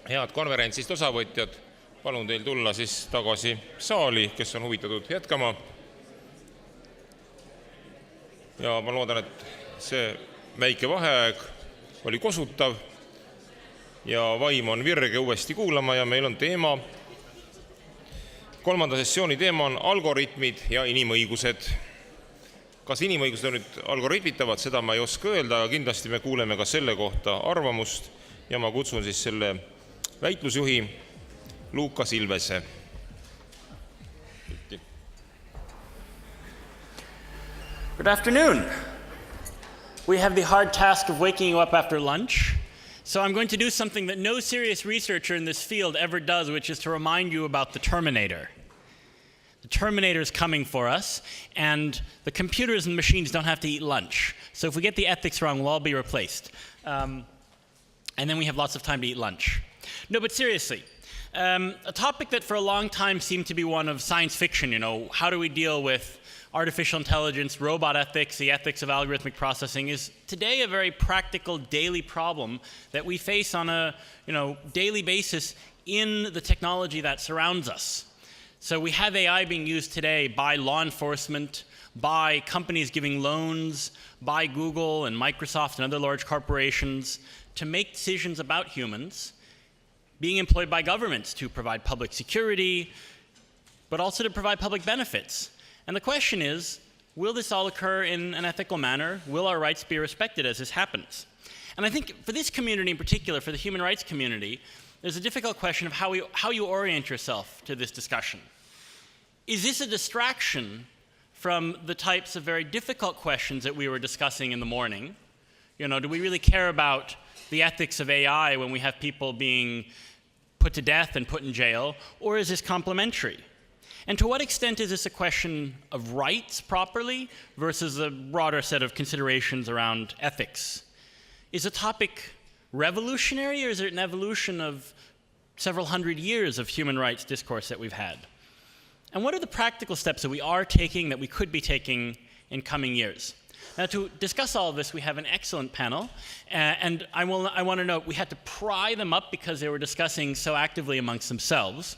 Head konverentsist osavõtjad, palun teil tulla siis tagasi saali, kes on huvitatud jätkama. Ja ma loodan, et see väike vaheaeg oli kosutav ja vaim on virge uuesti kuulama ja meil on teema. Kolmanda sessiooni teema on algoritmid ja inimõigused. Kas inimõigused on nüüd algoritmitavad, seda ma ei oska öelda, aga kindlasti me kuuleme ka selle kohta arvamust ja ma kutsun siis selle väitlusjuhi Luuka Silvese. Good afternoon. We have the hard task of waking you up after lunch. So I'm going to do something that no serious researcher in this field ever does, which is to remind you about the Terminator. The Terminator is coming for us, and the computers and machines don't have to eat lunch. So if we get the ethics wrong, we'll all be replaced. And then we have lots of time to eat lunch. No, but seriously, a topic that for a long time seemed to be one of science fiction, how do we deal with artificial intelligence, robot ethics, the ethics of algorithmic processing, is today a very practical daily problem that we face on a daily basis in the technology that surrounds us. So we have AI being used today by law enforcement, by companies giving loans, by Google and Microsoft and other large corporations to make decisions about humans, being employed by governments to provide public security, but also to provide public benefits. And the question is, will this all occur in an ethical manner? Will our rights be respected as this happens? And I think for this community in particular, for the human rights community, there's a difficult question of how you orient yourself to this discussion. Is this a distraction from the types of very difficult questions that we were discussing in the morning? Do we really care about the ethics of AI when we have people being put to death and put in jail? Or is this complementary? And to what extent is this a question of rights properly versus a broader set of considerations around ethics? Is the topic revolutionary, or is it an evolution of several hundred years of human rights discourse that we've had? And what are the practical steps that we are taking, that we could be taking in coming years? Now, to discuss all of this, we have an excellent panel, and I want to note we had to pry them up because they were discussing so actively amongst themselves.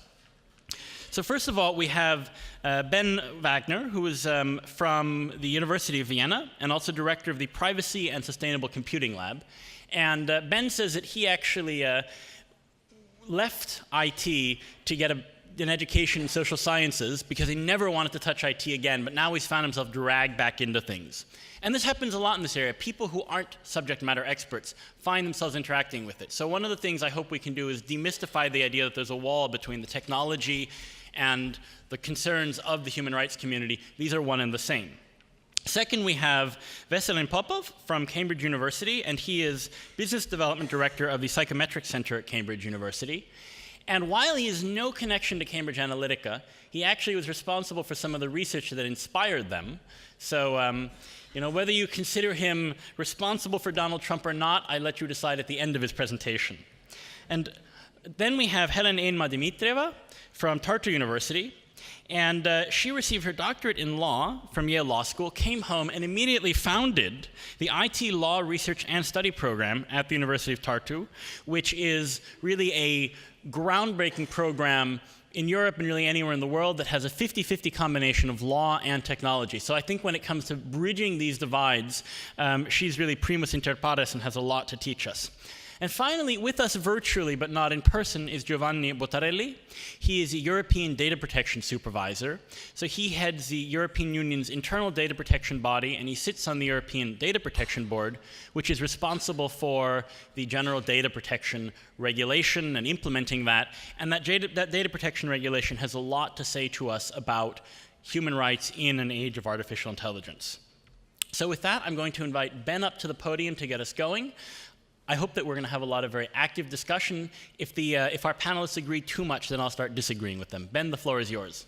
So first of all, we have Ben Wagner, who is from the University of Vienna and also director of the Privacy and Sustainable Computing Lab. And Ben says that he actually left IT to get an education in social sciences because he never wanted to touch IT again, but now he's found himself dragged back into things. And this happens a lot in this area. People who aren't subject matter experts find themselves interacting with it. So one of the things I hope we can do is demystify the idea that there's a wall between the technology and the concerns of the human rights community. These are one and the same. Second, we have Veselin Popov from Cambridge University, and he is Business Development Director of the Psychometric Center at Cambridge University. And while he has no connection to Cambridge Analytica, he actually was responsible for some of the research that inspired them. So, whether you consider him responsible for Donald Trump or not, I let you decide at the end of his presentation. And then we have Helen Einma Dimitrieva from Tartu University. And she received her doctorate in law from Yale Law School, came home, and immediately founded the IT Law Research and Study Program at the University of Tartu, which is really a groundbreaking program in Europe and really anywhere in the world that has a 50-50 combination of law and technology. So I think when it comes to bridging these divides, she's really primus inter pares and has a lot to teach us. And finally, with us virtually but not in person is Giovanni Bottarelli. He is a European data protection supervisor. So he heads the European Union's internal data protection body, and he sits on the European Data Protection Board, which is responsible for the general data protection regulation and implementing that. And that data protection regulation has a lot to say to us about human rights in an age of artificial intelligence. So with that, I'm going to invite Ben up to the podium to get us going. I hope that we're going to have a lot of very active discussion. If our panelists agree too much, then I'll start disagreeing with them. Ben, the floor is yours.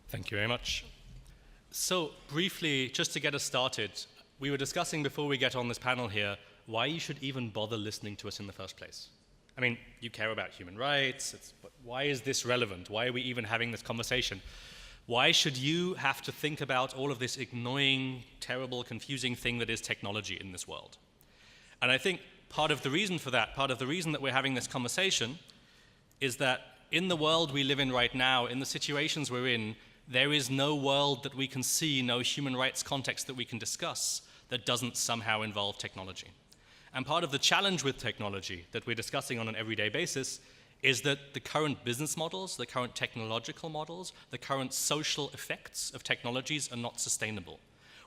Thank you very much. So briefly, just to get us started, we were discussing before we get on this panel here why you should even bother listening to us in the first place. I mean, you care about human rights, but why is this relevant? Why are we even having this conversation? Why should you have to think about all of this annoying, terrible, confusing thing that is technology in this world? And I think part of the reason for that, part of the reason that we're having this conversation, is that in the world we live in right now, in the situations we're in, there is no world that we can see, no human rights context that we can discuss that doesn't somehow involve technology. And part of the challenge with technology that we're discussing on an everyday basis is that the current business models, the current technological models, the current social effects of technologies are not sustainable.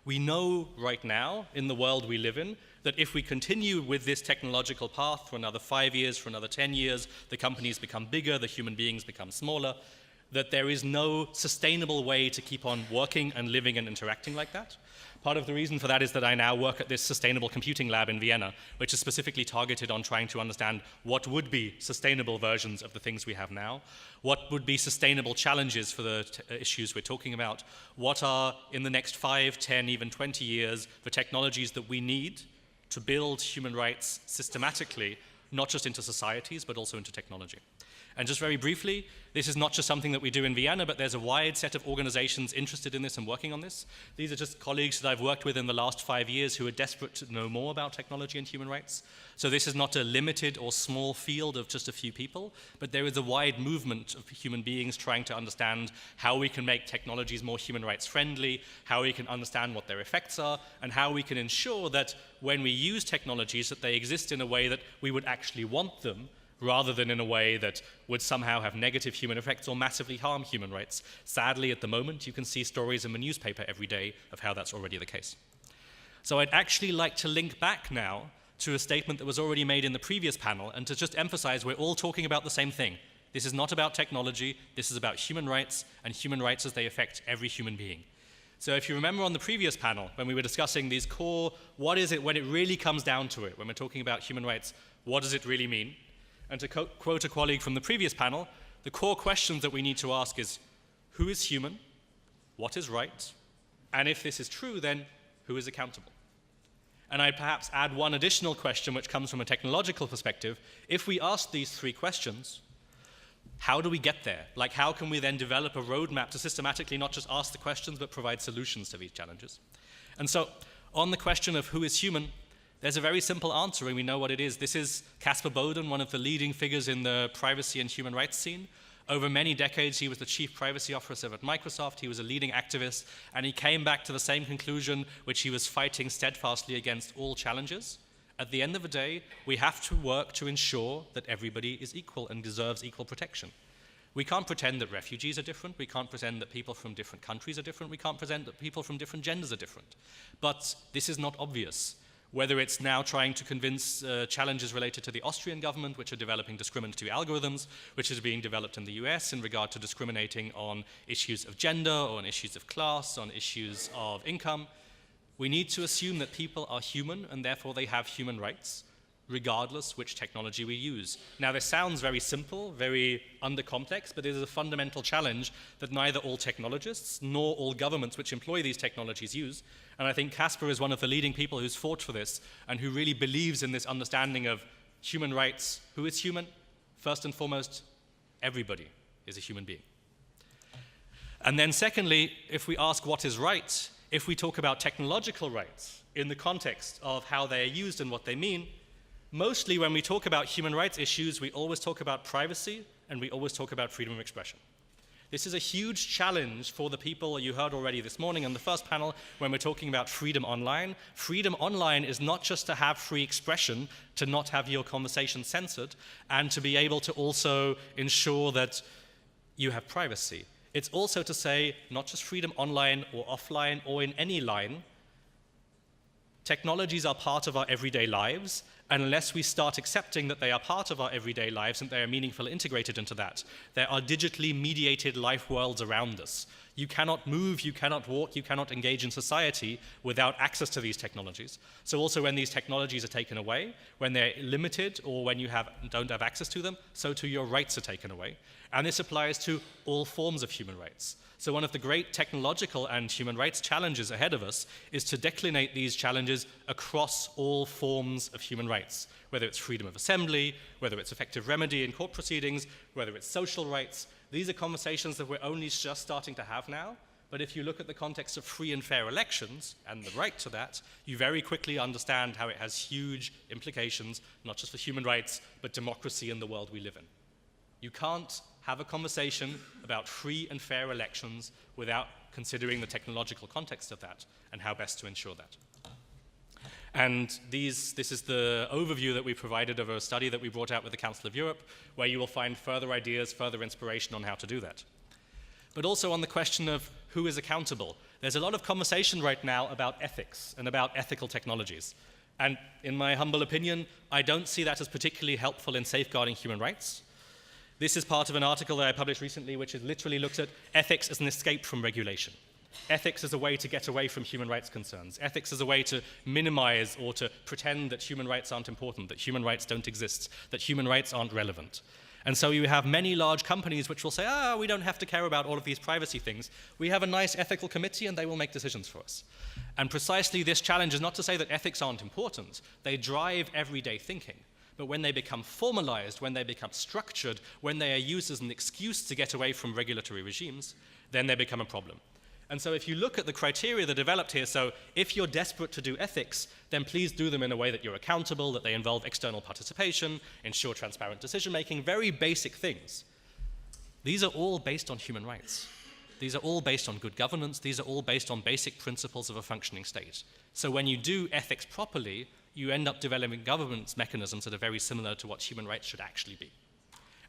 We know right now, in the world we live in, that if we continue with this technological path for another 5 years, for another 10 years, the companies become bigger, the human beings become smaller, that there is no sustainable way to keep on working and living and interacting like that. Part of the reason for that is that I now work at this sustainable computing lab in Vienna, which is specifically targeted on trying to understand what would be sustainable versions of the things we have now, what would be sustainable challenges for the issues we're talking about, what are in the next 5, 10, even 20 years the technologies that we need to build human rights systematically, not just into societies, but also into technology. And just very briefly, this is not just something that we do in Vienna, but there's a wide set of organizations interested in this and working on this. These are just colleagues that I've worked with in the last 5 years who are desperate to know more about technology and human rights. So this is not a limited or small field of just a few people, but there is a wide movement of human beings trying to understand how we can make technologies more human rights friendly, how we can understand what their effects are, and how we can ensure that when we use technologies that they exist in a way that we would actually want them, rather than in a way that would somehow have negative human effects or massively harm human rights. Sadly, at the moment, you can see stories in the newspaper every day of how that's already the case. So I'd actually like to link back now to a statement that was already made in the previous panel and to just emphasize we're all talking about the same thing. This is not about technology, this is about human rights and human rights as they affect every human being. So if you remember on the previous panel, when we were discussing these core, what is it when it really comes down to it, when we're talking about human rights, what does it really mean? And to quote a colleague from the previous panel, the core questions that we need to ask is, who is human? What is right? And if this is true, then who is accountable? And I'd perhaps add one additional question which comes from a technological perspective. If we ask these 3 questions, how do we get there? Like, how can we then develop a roadmap to systematically not just ask the questions, but provide solutions to these challenges? And so, on the question of who is human, there's a very simple answer, and we know what it is. This is Casper Boden, one of the leading figures in the privacy and human rights scene. Over many decades, he was the chief privacy officer at Microsoft. He was a leading activist, and he came back to the same conclusion, which he was fighting steadfastly against all challenges. At the end of the day, we have to work to ensure that everybody is equal and deserves equal protection. We can't pretend that refugees are different. We can't pretend that people from different countries are different. We can't pretend that people from different genders are different. But this is not obvious. Whether it's now trying to convince challenges related to the Austrian government, which are developing discriminatory algorithms, which is being developed in the US in regard to discriminating on issues of gender, or on issues of class, on issues of income, we need to assume that people are human and therefore they have human rights, regardless which technology we use. Now, this sounds very simple, very undercomplex, but it is a fundamental challenge that neither all technologists nor all governments which employ these technologies use. And I think Casper is one of the leading people who's fought for this and who really believes in this understanding of human rights. Who is human? First and foremost, everybody is a human being. And then secondly, if we ask what is right, if we talk about technological rights in the context of how they are used and what they mean, mostly when we talk about human rights issues, we always talk about privacy and we always talk about freedom of expression. This is a huge challenge for the people you heard already this morning on the first panel when we're talking about freedom online. Freedom online is not just to have free expression, to not have your conversation censored, and to be able to also ensure that you have privacy. It's also to say not just freedom online or offline or in any line. Technologies are part of our everyday lives, and unless we start accepting that they are part of our everyday lives and they are meaningfully integrated into that, there are digitally mediated life worlds around us. You cannot move, you cannot walk, you cannot engage in society without access to these technologies. So also when these technologies are taken away, when they're limited or when you don't have access to them, so too your rights are taken away. And this applies to all forms of human rights. So one of the great technological and human rights challenges ahead of us is to declinate these challenges across all forms of human rights, whether it's freedom of assembly, whether it's effective remedy in court proceedings, whether it's social rights, These are conversations that we're only just starting to have now, but if you look at the context of free and fair elections and the right to that, you very quickly understand how it has huge implications, not just for human rights, but democracy in the world we live in. You can't have a conversation about free and fair elections without considering the technological context of that and how best to ensure that. And this is the overview that we provided of a study that we brought out with the Council of Europe, where you will find further ideas, further inspiration on how to do that. But also on the question of who is accountable. There's a lot of conversation right now about ethics and about ethical technologies. And in my humble opinion, I don't see that as particularly helpful in safeguarding human rights. This is part of an article that I published recently, which literally looks at ethics as an escape from regulation. Ethics as a way to get away from human rights concerns. Ethics as a way to minimize or to pretend that human rights aren't important, that human rights don't exist, that human rights aren't relevant. And so you have many large companies which will say, we don't have to care about all of these privacy things. We have a nice ethical committee and they will make decisions for us. And precisely this challenge is not to say that ethics aren't important. They drive everyday thinking. But when they become formalized, when they become structured, when they are used as an excuse to get away from regulatory regimes, then they become a problem. And so if you look at the criteria that are developed here, so if you're desperate to do ethics, then please do them in a way that you're accountable, that they involve external participation, ensure transparent decision-making, very basic things. These are all based on human rights. These are all based on good governance. These are all based on basic principles of a functioning state. So when you do ethics properly, you end up developing governance mechanisms that are very similar to what human rights should actually be.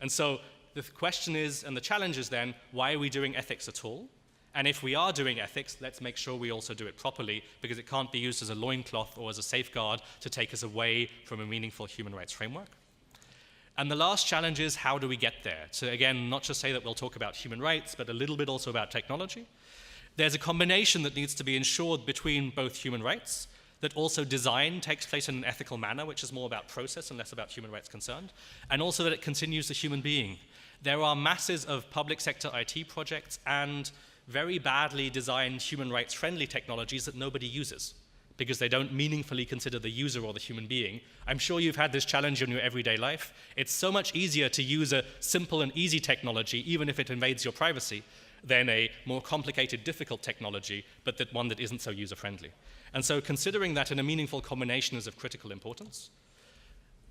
And so the question is, and the challenge is then, why are we doing ethics at all? And if we are doing ethics, let's make sure we also do it properly, because it can't be used as a loincloth or as a safeguard to take us away from a meaningful human rights framework. And the last challenge is, how do we get there? So again, not just say that we'll talk about human rights, but a little bit also about technology. There's a combination that needs to be ensured between both human rights, that also design takes place in an ethical manner, which is more about process and less about human rights concerned, and also that it continues the human being. There are masses of public sector IT projects and very badly designed human rights friendly technologies that nobody uses because they don't meaningfully consider the user or the human being. I'm sure you've had this challenge in your everyday life. It's so much easier to use a simple and easy technology, even if it invades your privacy, than a more complicated, difficult technology, but that one that isn't so user-friendly. And so considering that in a meaningful combination is of critical importance.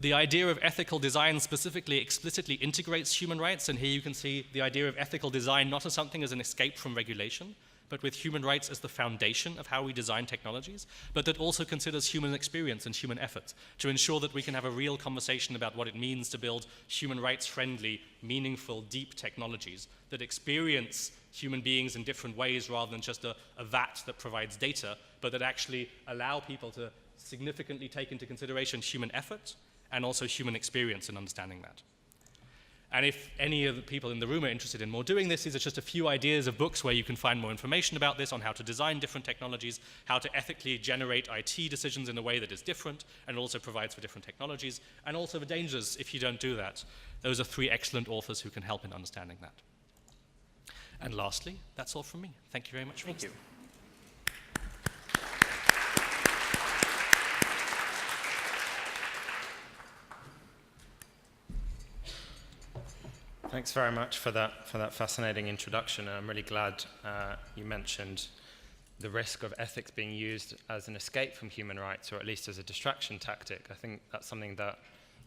The idea of ethical design specifically explicitly integrates human rights, and here you can see the idea of ethical design not as something as an escape from regulation, but with human rights as the foundation of how we design technologies, but that also considers human experience and human effort to ensure that we can have a real conversation about what it means to build human rights-friendly, meaningful, deep technologies that experience human beings in different ways rather than just a vat that provides data, but that actually allow people to significantly take into consideration human effort and also human experience in understanding that. And if any of the people in the room are interested in more doing this, these are just a few ideas of books where you can find more information about this, on how to design different technologies, how to ethically generate IT decisions in a way that is different and also provides for different technologies, and also the dangers if you don't do that. Those are 3 excellent authors who can help in understanding that. And lastly, that's all from me. Thank you very much for listening. Thank you. Thanks very much for that fascinating introduction. And I'm really glad you mentioned the risk of ethics being used as an escape from human rights, or at least as a distraction tactic. I think that's something that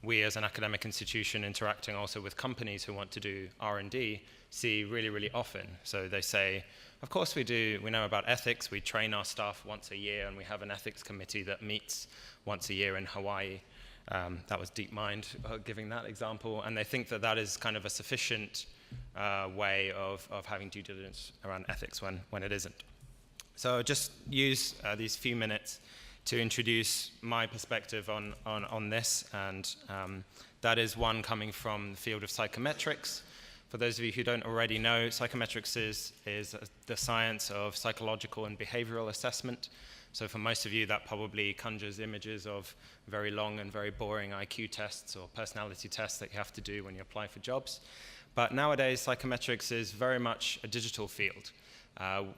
we as an academic institution interacting also with companies who want to do R&D see really, really often. So they say, of course we do, we know about ethics, we train our staff once a year, and we have an ethics committee that meets once a year in Hawaii. That was DeepMind giving that example, and they think that that is kind of a sufficient way of having due diligence around ethics when it isn't. So just use these few minutes to introduce my perspective on this, and that is one coming from the field of psychometrics. For those of you who don't already know, psychometrics is the science of psychological and behavioral assessment. So for most of you, that probably conjures images of very long and very boring IQ tests or personality tests that you have to do when you apply for jobs. But nowadays, psychometrics is very much a digital field.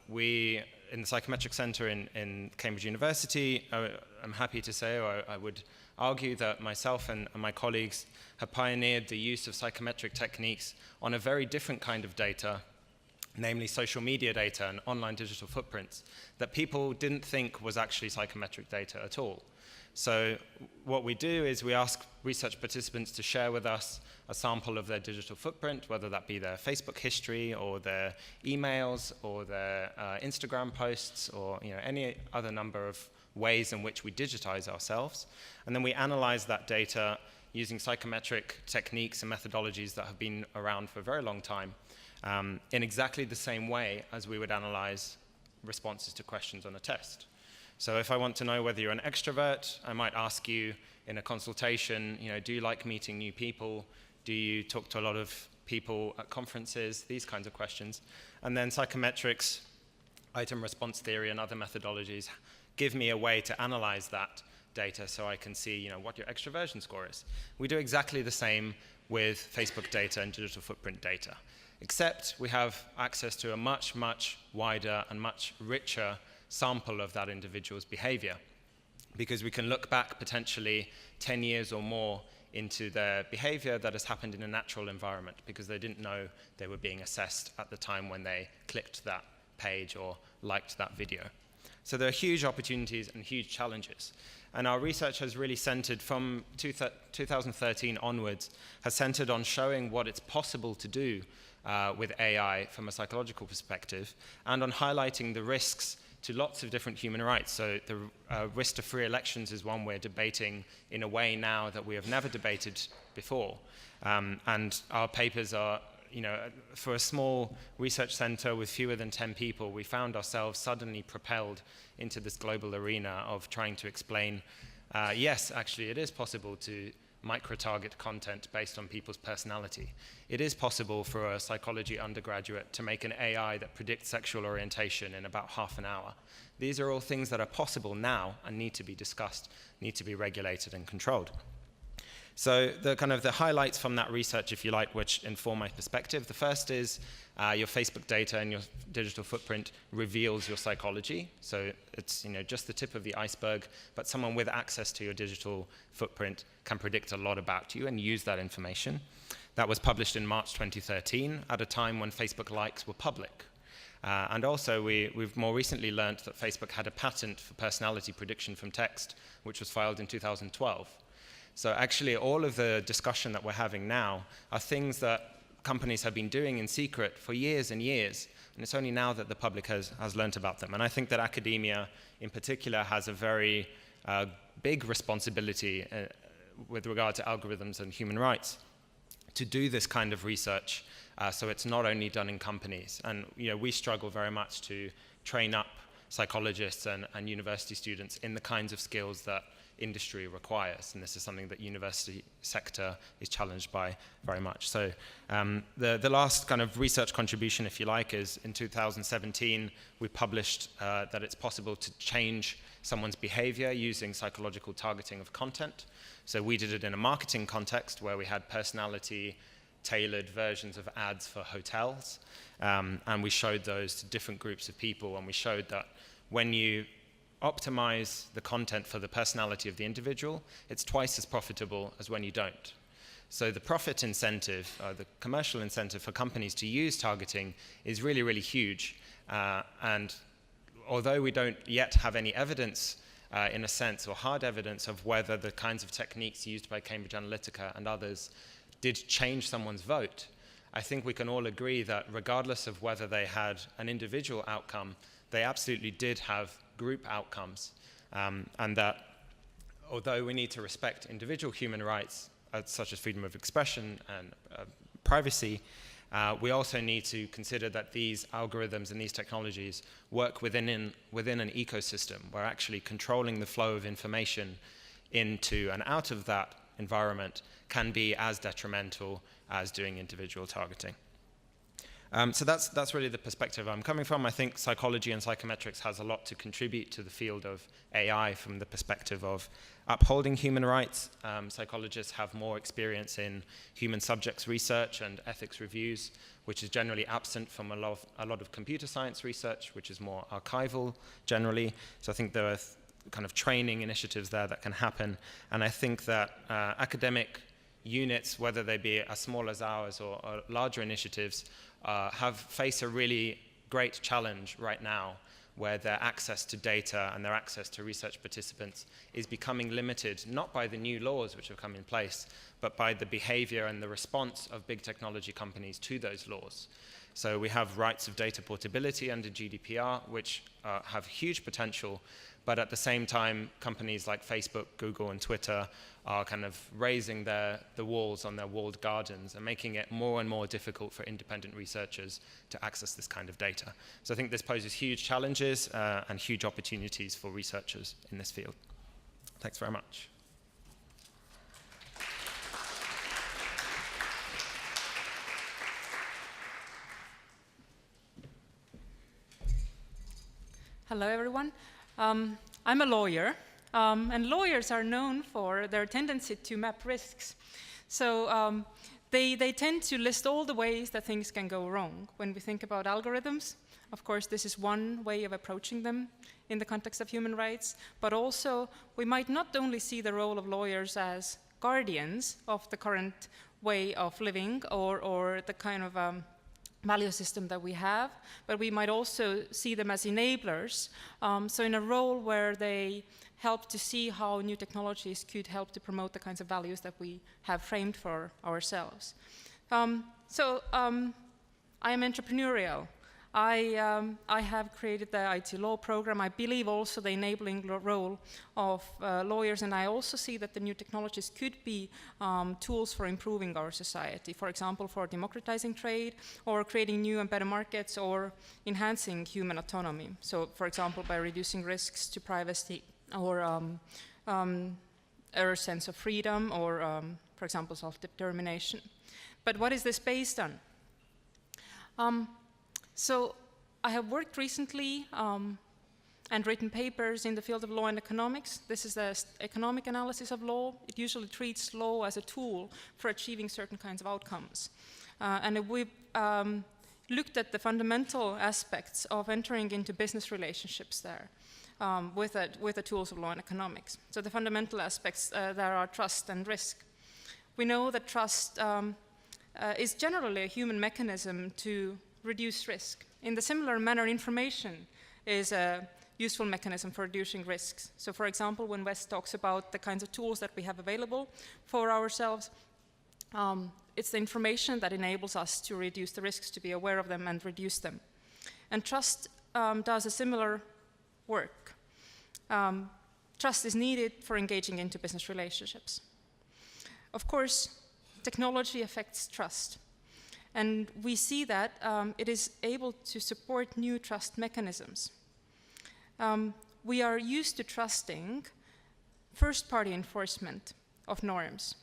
We, in the Psychometric Center in Cambridge University, I'm happy to say, or I would argue that myself and my colleagues have pioneered the use of psychometric techniques on a very different kind of data, namely social media data and online digital footprints, that people didn't think was actually psychometric data at all. So what we do is we ask research participants to share with us a sample of their digital footprint, whether that be their Facebook history or their emails or their Instagram posts or any other number of ways in which we digitize ourselves. And then we analyze that data using psychometric techniques and methodologies that have been around for a very long time in exactly the same way as we would analyze responses to questions on a test. So if I want to know whether you're an extrovert, I might ask you in a consultation, do you like meeting new people? Do you talk to a lot of people at conferences? These kinds of questions. And then psychometrics, item response theory, and other methodologies give me a way to analyze that data so I can see what your extroversion score is. We do exactly the same with Facebook data and digital footprint data, except we have access to a much, much wider and much richer sample of that individual's behavior, because we can look back potentially 10 years or more into their behavior that has happened in a natural environment because they didn't know they were being assessed at the time when they clicked that page or liked that video. So there are huge opportunities and huge challenges. And our research has really centered from 2013 onwards, has centered on showing what it's possible to do with AI from a psychological perspective, and on highlighting the risks to lots of different human rights. So the risk to free elections is one we're debating in a way now that we have never debated before. And our papers are, for a small research center with fewer than 10 people, we found ourselves suddenly propelled into this global arena of trying to explain, yes, actually it is possible to micro-target content based on people's personality. It is possible for a psychology undergraduate to make an AI that predicts sexual orientation in about half an hour. These are all things that are possible now and need to be discussed, need to be regulated and controlled. So the highlights from that research, if you like, which inform my perspective. The first is your Facebook data and your digital footprint reveals your psychology. So it's just the tip of the iceberg, but someone with access to your digital footprint can predict a lot about you and use that information. That was published in March 2013 at a time when Facebook likes were public. And also we've more recently learned that Facebook had a patent for personality prediction from text, which was filed in 2012. So actually all of the discussion that we're having now are things that companies have been doing in secret for years and years, and it's only now that the public has learnt about them. And I think that academia in particular has a very big responsibility with regard to algorithms and human rights to do this kind of research, so it's not only done in companies. And we struggle very much to train up psychologists and university students in the kinds of skills that industry requires, and this is something that university sector is challenged by very much. So the last kind of research contribution, if you like, is in 2017 we published that it's possible to change someone's behavior using psychological targeting of content. So we did it in a marketing context where we had personality tailored versions of ads for hotels, and we showed those to different groups of people, and we showed that when you optimize the content for the personality of the individual, it's twice as profitable as when you don't. So the profit incentive, the commercial incentive for companies to use targeting is really, really huge. And although we don't yet have any evidence, in a sense, or hard evidence of whether the kinds of techniques used by Cambridge Analytica and others did change someone's vote, I think we can all agree that regardless of whether they had an individual outcome, they absolutely did have group outcomes, and that although we need to respect individual human rights, such as freedom of expression and privacy, we also need to consider that these algorithms and these technologies work within an ecosystem. We're actually controlling the flow of information into and out of that environment can be as detrimental as doing individual targeting. So that's really the perspective I'm coming from. I think psychology and psychometrics has a lot to contribute to the field of AI from the perspective of upholding human rights. Psychologists have more experience in human subjects research and ethics reviews, which is generally absent from a lot of computer science research, which is more archival generally. So I think there are kind of training initiatives there that can happen. And I think that academic units, whether they be as small as ours or larger initiatives, face a really great challenge right now, where their access to data and their access to research participants is becoming limited, not by the new laws which have come in place, but by the behavior and the response of big technology companies to those laws. So we have rights of data portability under GDPR, which have huge potential, but at the same time, companies like Facebook, Google, and Twitter are kind of raising the walls on their walled gardens and making it more and more difficult for independent researchers to access this kind of data. So I think this poses huge challenges and huge opportunities for researchers in this field. Thanks very much. Hello, everyone. I'm a lawyer, and lawyers are known for their tendency to map risks. So they tend to list all the ways that things can go wrong. When we think about algorithms, of course, this is one way of approaching them in the context of human rights, but also we might not only see the role of lawyers as guardians of the current way of living or the kind of value system that we have, but we might also see them as enablers, so in a role where they help to see how new technologies could help to promote the kinds of values that we have framed for ourselves. I am entrepreneurial. I have created the IT law program. I believe also the enabling role of lawyers, and I also see that the new technologies could be tools for improving our society, for example, for democratizing trade, or creating new and better markets, or enhancing human autonomy. So, for example, by reducing risks to privacy, or a sense of freedom, or, for example, self-determination. But what is this based on? So I have worked recently and written papers in the field of law and economics. This is the economic analysis of law. It usually treats law as a tool for achieving certain kinds of outcomes. And we've looked at the fundamental aspects of entering into business relationships there with the tools of law and economics. So the fundamental aspects there are trust and risk. We know that trust is generally a human mechanism to reduce risk. In the similar manner, information is a useful mechanism for reducing risks. So, for example, when West talks about the kinds of tools that we have available for ourselves, it's the information that enables us to reduce the risks, to be aware of them and reduce them. And trust does a similar work. Trust is needed for engaging into business relationships. Of course, technology affects trust. And we see that it is able to support new trust mechanisms. We are used to trusting first-party enforcement of norms.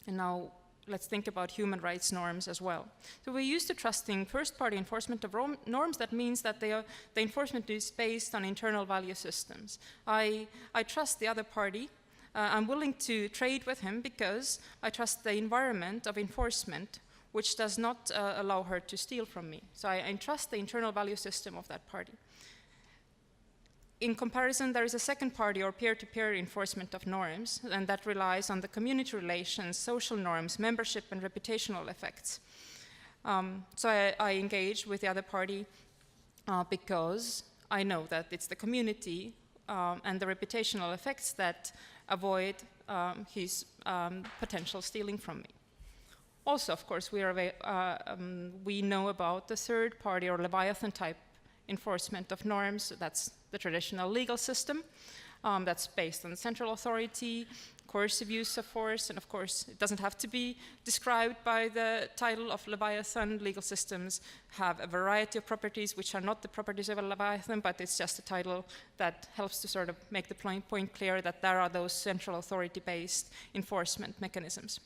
And now let's think about human rights norms as well. So we're used to trusting first-party enforcement of norms. That means that the enforcement is based on internal value systems. I trust the other party. I'm willing to trade with him because I trust the environment of enforcement, which does not allow her to steal from me. So I trust the internal value system of that party. In comparison, there is a second party or peer-to-peer enforcement of norms, and that relies on the community relations, social norms, membership, and reputational effects. So I engage with the other party because I know that it's the community and the reputational effects that avoid his potential stealing from me. Also, of course, we know about the third party or Leviathan type enforcement of norms. That's the traditional legal system that's based on central authority, coercive use of force, and of course, it doesn't have to be described by the title of Leviathan. Legal systems have a variety of properties which are not the properties of a Leviathan, but it's just a title that helps to sort of make the point clear that there are those central authority-based enforcement mechanisms.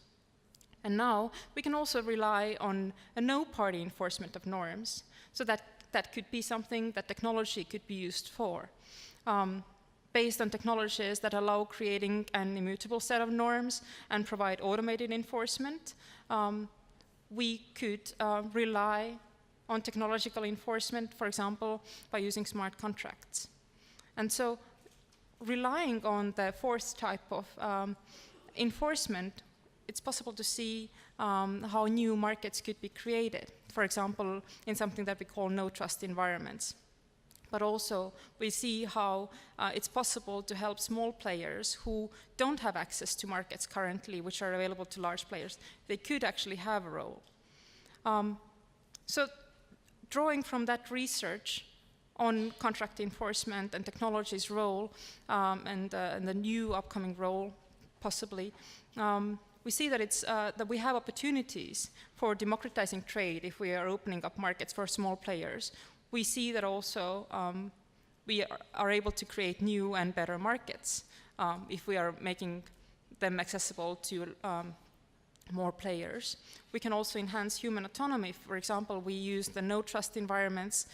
And now we can also rely on a no-party enforcement of norms. So that could be something that technology could be used for. Based on technologies that allow creating an immutable set of norms and provide automated enforcement, we could rely on technological enforcement, for example, by using smart contracts. And so relying on the fourth type of enforcement, it's possible to see how new markets could be created. For example, in something that we call no-trust environments. But also, we see how it's possible to help small players who don't have access to markets currently, which are available to large players. They could actually have a role. So, drawing from that research on contract enforcement and technology's role and the new upcoming role, possibly, we see that that we have opportunities for democratizing trade if we are opening up markets for small players. We see that also we are able to create new and better markets if we are making them accessible to more players. We can also enhance human autonomy. For example, we use the no-trust environments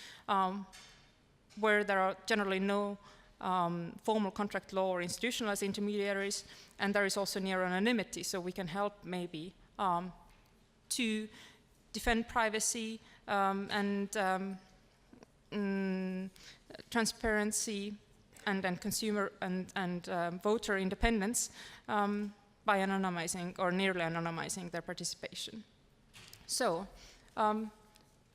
where there are generally no formal contract law or institutionalized intermediaries, and there is also near anonymity, so we can help maybe to defend privacy and transparency and consumer and voter independence by anonymizing or nearly anonymizing their participation. So,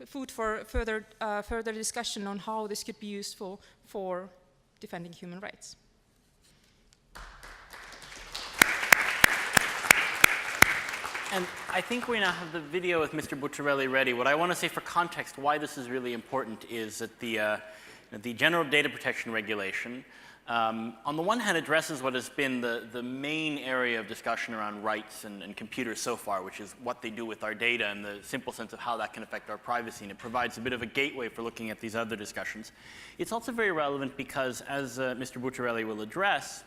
food for further discussion on how this could be useful for defending human rights. And I think we now have the video with Mr. Bucciarelli ready. What I want to say for context, why this is really important, is that the General Data Protection Regulation, on the one hand, addresses what has been the main area of discussion around rights and computers so far, which is what they do with our data and the simple sense of how that can affect our privacy, and it provides a bit of a gateway for looking at these other discussions. It's also very relevant because, as Mr. Bucciarelli will address,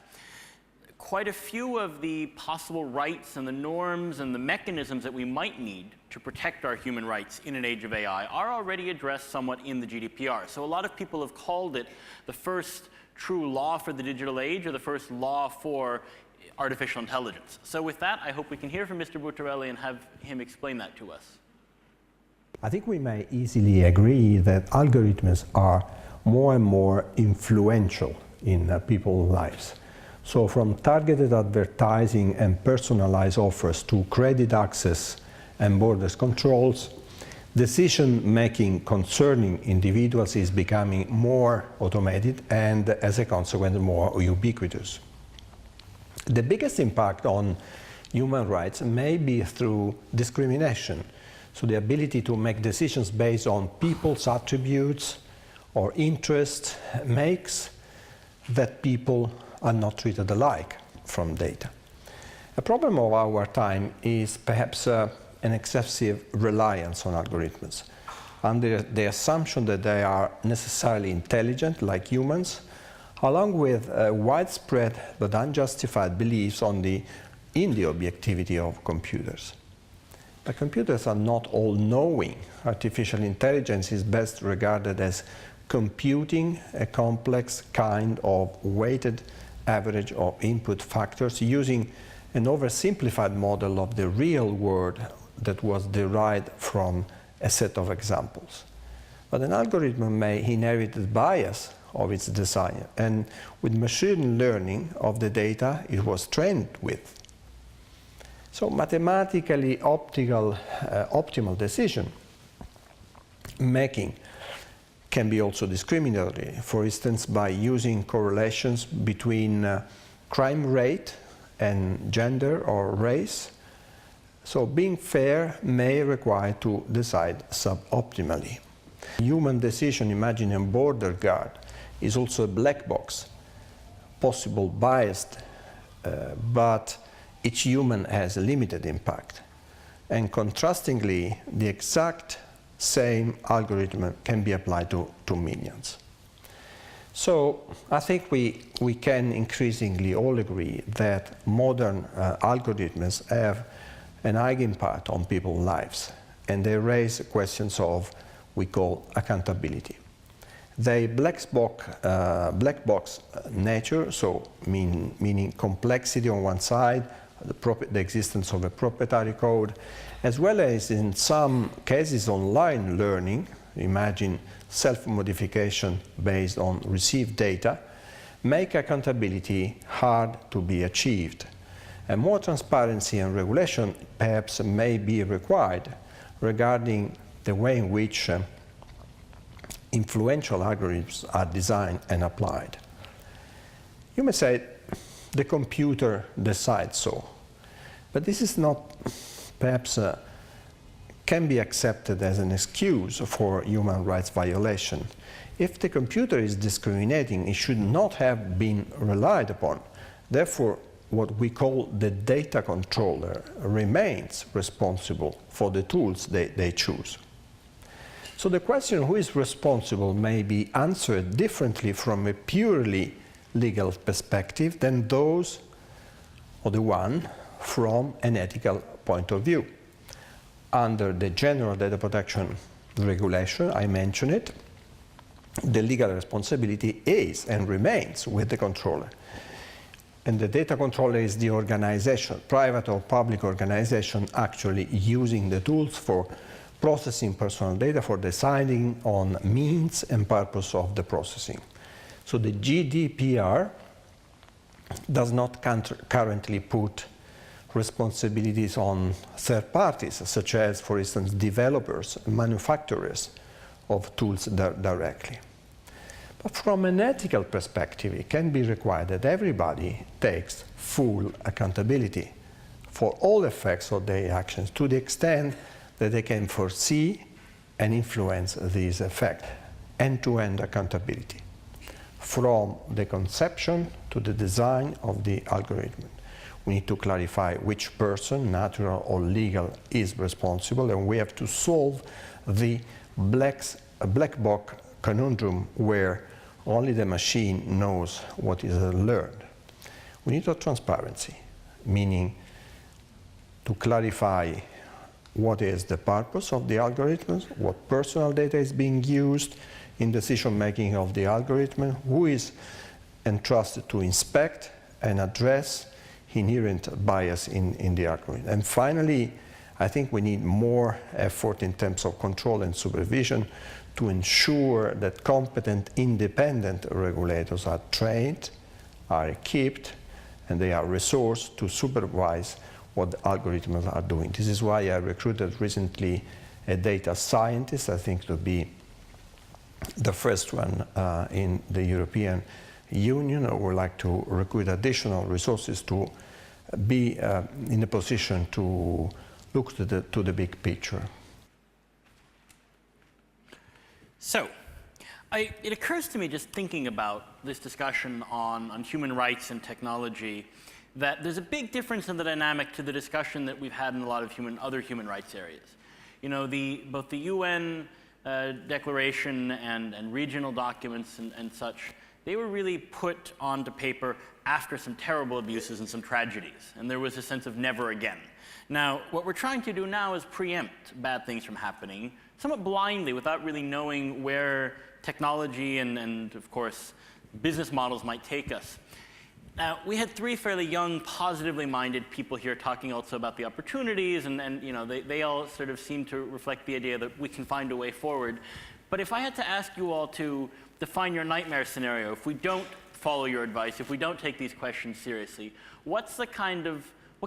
quite a few of the possible rights and the norms and the mechanisms that we might need to protect our human rights in an age of AI are already addressed somewhat in the GDPR. So a lot of people have called it the first true law for the digital age or the first law for artificial intelligence. So with that, I hope we can hear from Mr. Bucciarelli and have him explain that to us. I think we may easily agree that algorithms are more and more influential in people's lives. So from targeted advertising and personalized offers to credit access and borders controls, decision-making concerning individuals is becoming more automated and, as a consequence, more ubiquitous. The biggest impact on human rights may be through discrimination, so the ability to make decisions based on people's attributes or interests makes that people are not treated alike from data. A problem of our time is perhaps an excessive reliance on algorithms, under the assumption that they are necessarily intelligent like humans, along with widespread but unjustified beliefs in the objectivity of computers. But computers are not all-knowing. Artificial intelligence is best regarded as computing a complex kind of weighted average of input factors using an oversimplified model of the real world that was derived from a set of examples. But an algorithm may inherit the bias of its designer, and with machine learning of the data it was trained with. So mathematically optimal decision making can be also discriminatory, for instance, by using correlations between crime rate and gender or race. So being fair may require to decide suboptimally. Human decision, imagine a border guard, is also a black box, possible biased, but each human has a limited impact. And contrastingly, the exact same algorithm can be applied to millions. So I think we can increasingly all agree that modern algorithms have an high impact on people's lives, and they raise questions of we call accountability. They black box nature, so meaning complexity on one side, the existence of a proprietary code, as well as in some cases online learning, imagine self-modification based on received data, make accountability hard to be achieved. And more transparency and regulation perhaps may be required regarding the way in which influential algorithms are designed and applied. You may say the computer decides so, but this is not perhaps can be accepted as an excuse for human rights violation. If the computer is discriminating, it should not have been relied upon. Therefore, what we call the data controller remains responsible for the tools they choose. So the question who is responsible may be answered differently from a purely legal perspective than those or the one from an ethical point of view. Under the General Data Protection Regulation, I mentioned it, the legal responsibility is and remains with the controller. And the data controller is the organization, private or public organization, actually using the tools for processing personal data, for deciding on means and purpose of the processing. So the GDPR does not currently put responsibilities on third parties, such as, for instance, developers, manufacturers of tools directly. But from an ethical perspective, it can be required that everybody takes full accountability for all effects of their actions to the extent that they can foresee and influence these effects. End-to-end accountability, from the conception to the design of the algorithm. We need to clarify which person, natural or legal, is responsible, and we have to solve the black box conundrum where only the machine knows what is learned. We need a transparency, meaning to clarify what is the purpose of the algorithms, what personal data is being used in decision-making of the algorithm, who is entrusted to inspect and address inherent bias in the algorithm. And finally, I think we need more effort in terms of control and supervision to ensure that competent independent regulators are trained, are equipped, and they are resourced to supervise what the algorithms are doing. This is why I recruited recently a data scientist, I think to be the first one in the European Union. I would like to recruit additional resources to be in a position to look to the big picture. So, it occurs to me, just thinking about this discussion on human rights and technology, that there's a big difference in the dynamic to the discussion that we've had in a lot of other human rights areas. You know, both the UN declaration and regional documents and such, they were really put onto paper after some terrible abuses and some tragedies, and there was a sense of never again. Now, what we're trying to do now is preempt bad things from happening, somewhat blindly, without really knowing where technology and of course, business models might take us. Now, we had three fairly young, positively minded people here talking also about the opportunities, and you know, they all sort of seem to reflect the idea that we can find a way forward. But if I had to ask you all to define your nightmare scenario, if we don't follow your advice, if we don't take these questions seriously, what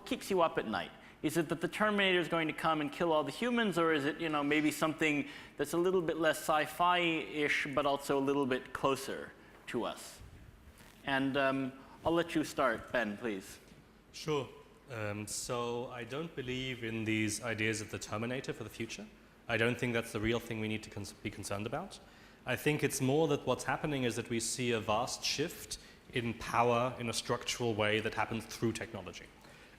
keeps you up at night? Is it that the Terminator is going to come and kill all the humans, or is it, you know, maybe something that's a little bit less sci-fi-ish, but also a little bit closer to us? And I'll let you start, Ben, please. Sure. So I don't believe in these ideas of the Terminator for the future. I don't think that's the real thing we need to be concerned about. I think it's more that what's happening is that we see a vast shift in power in a structural way that happens through technology.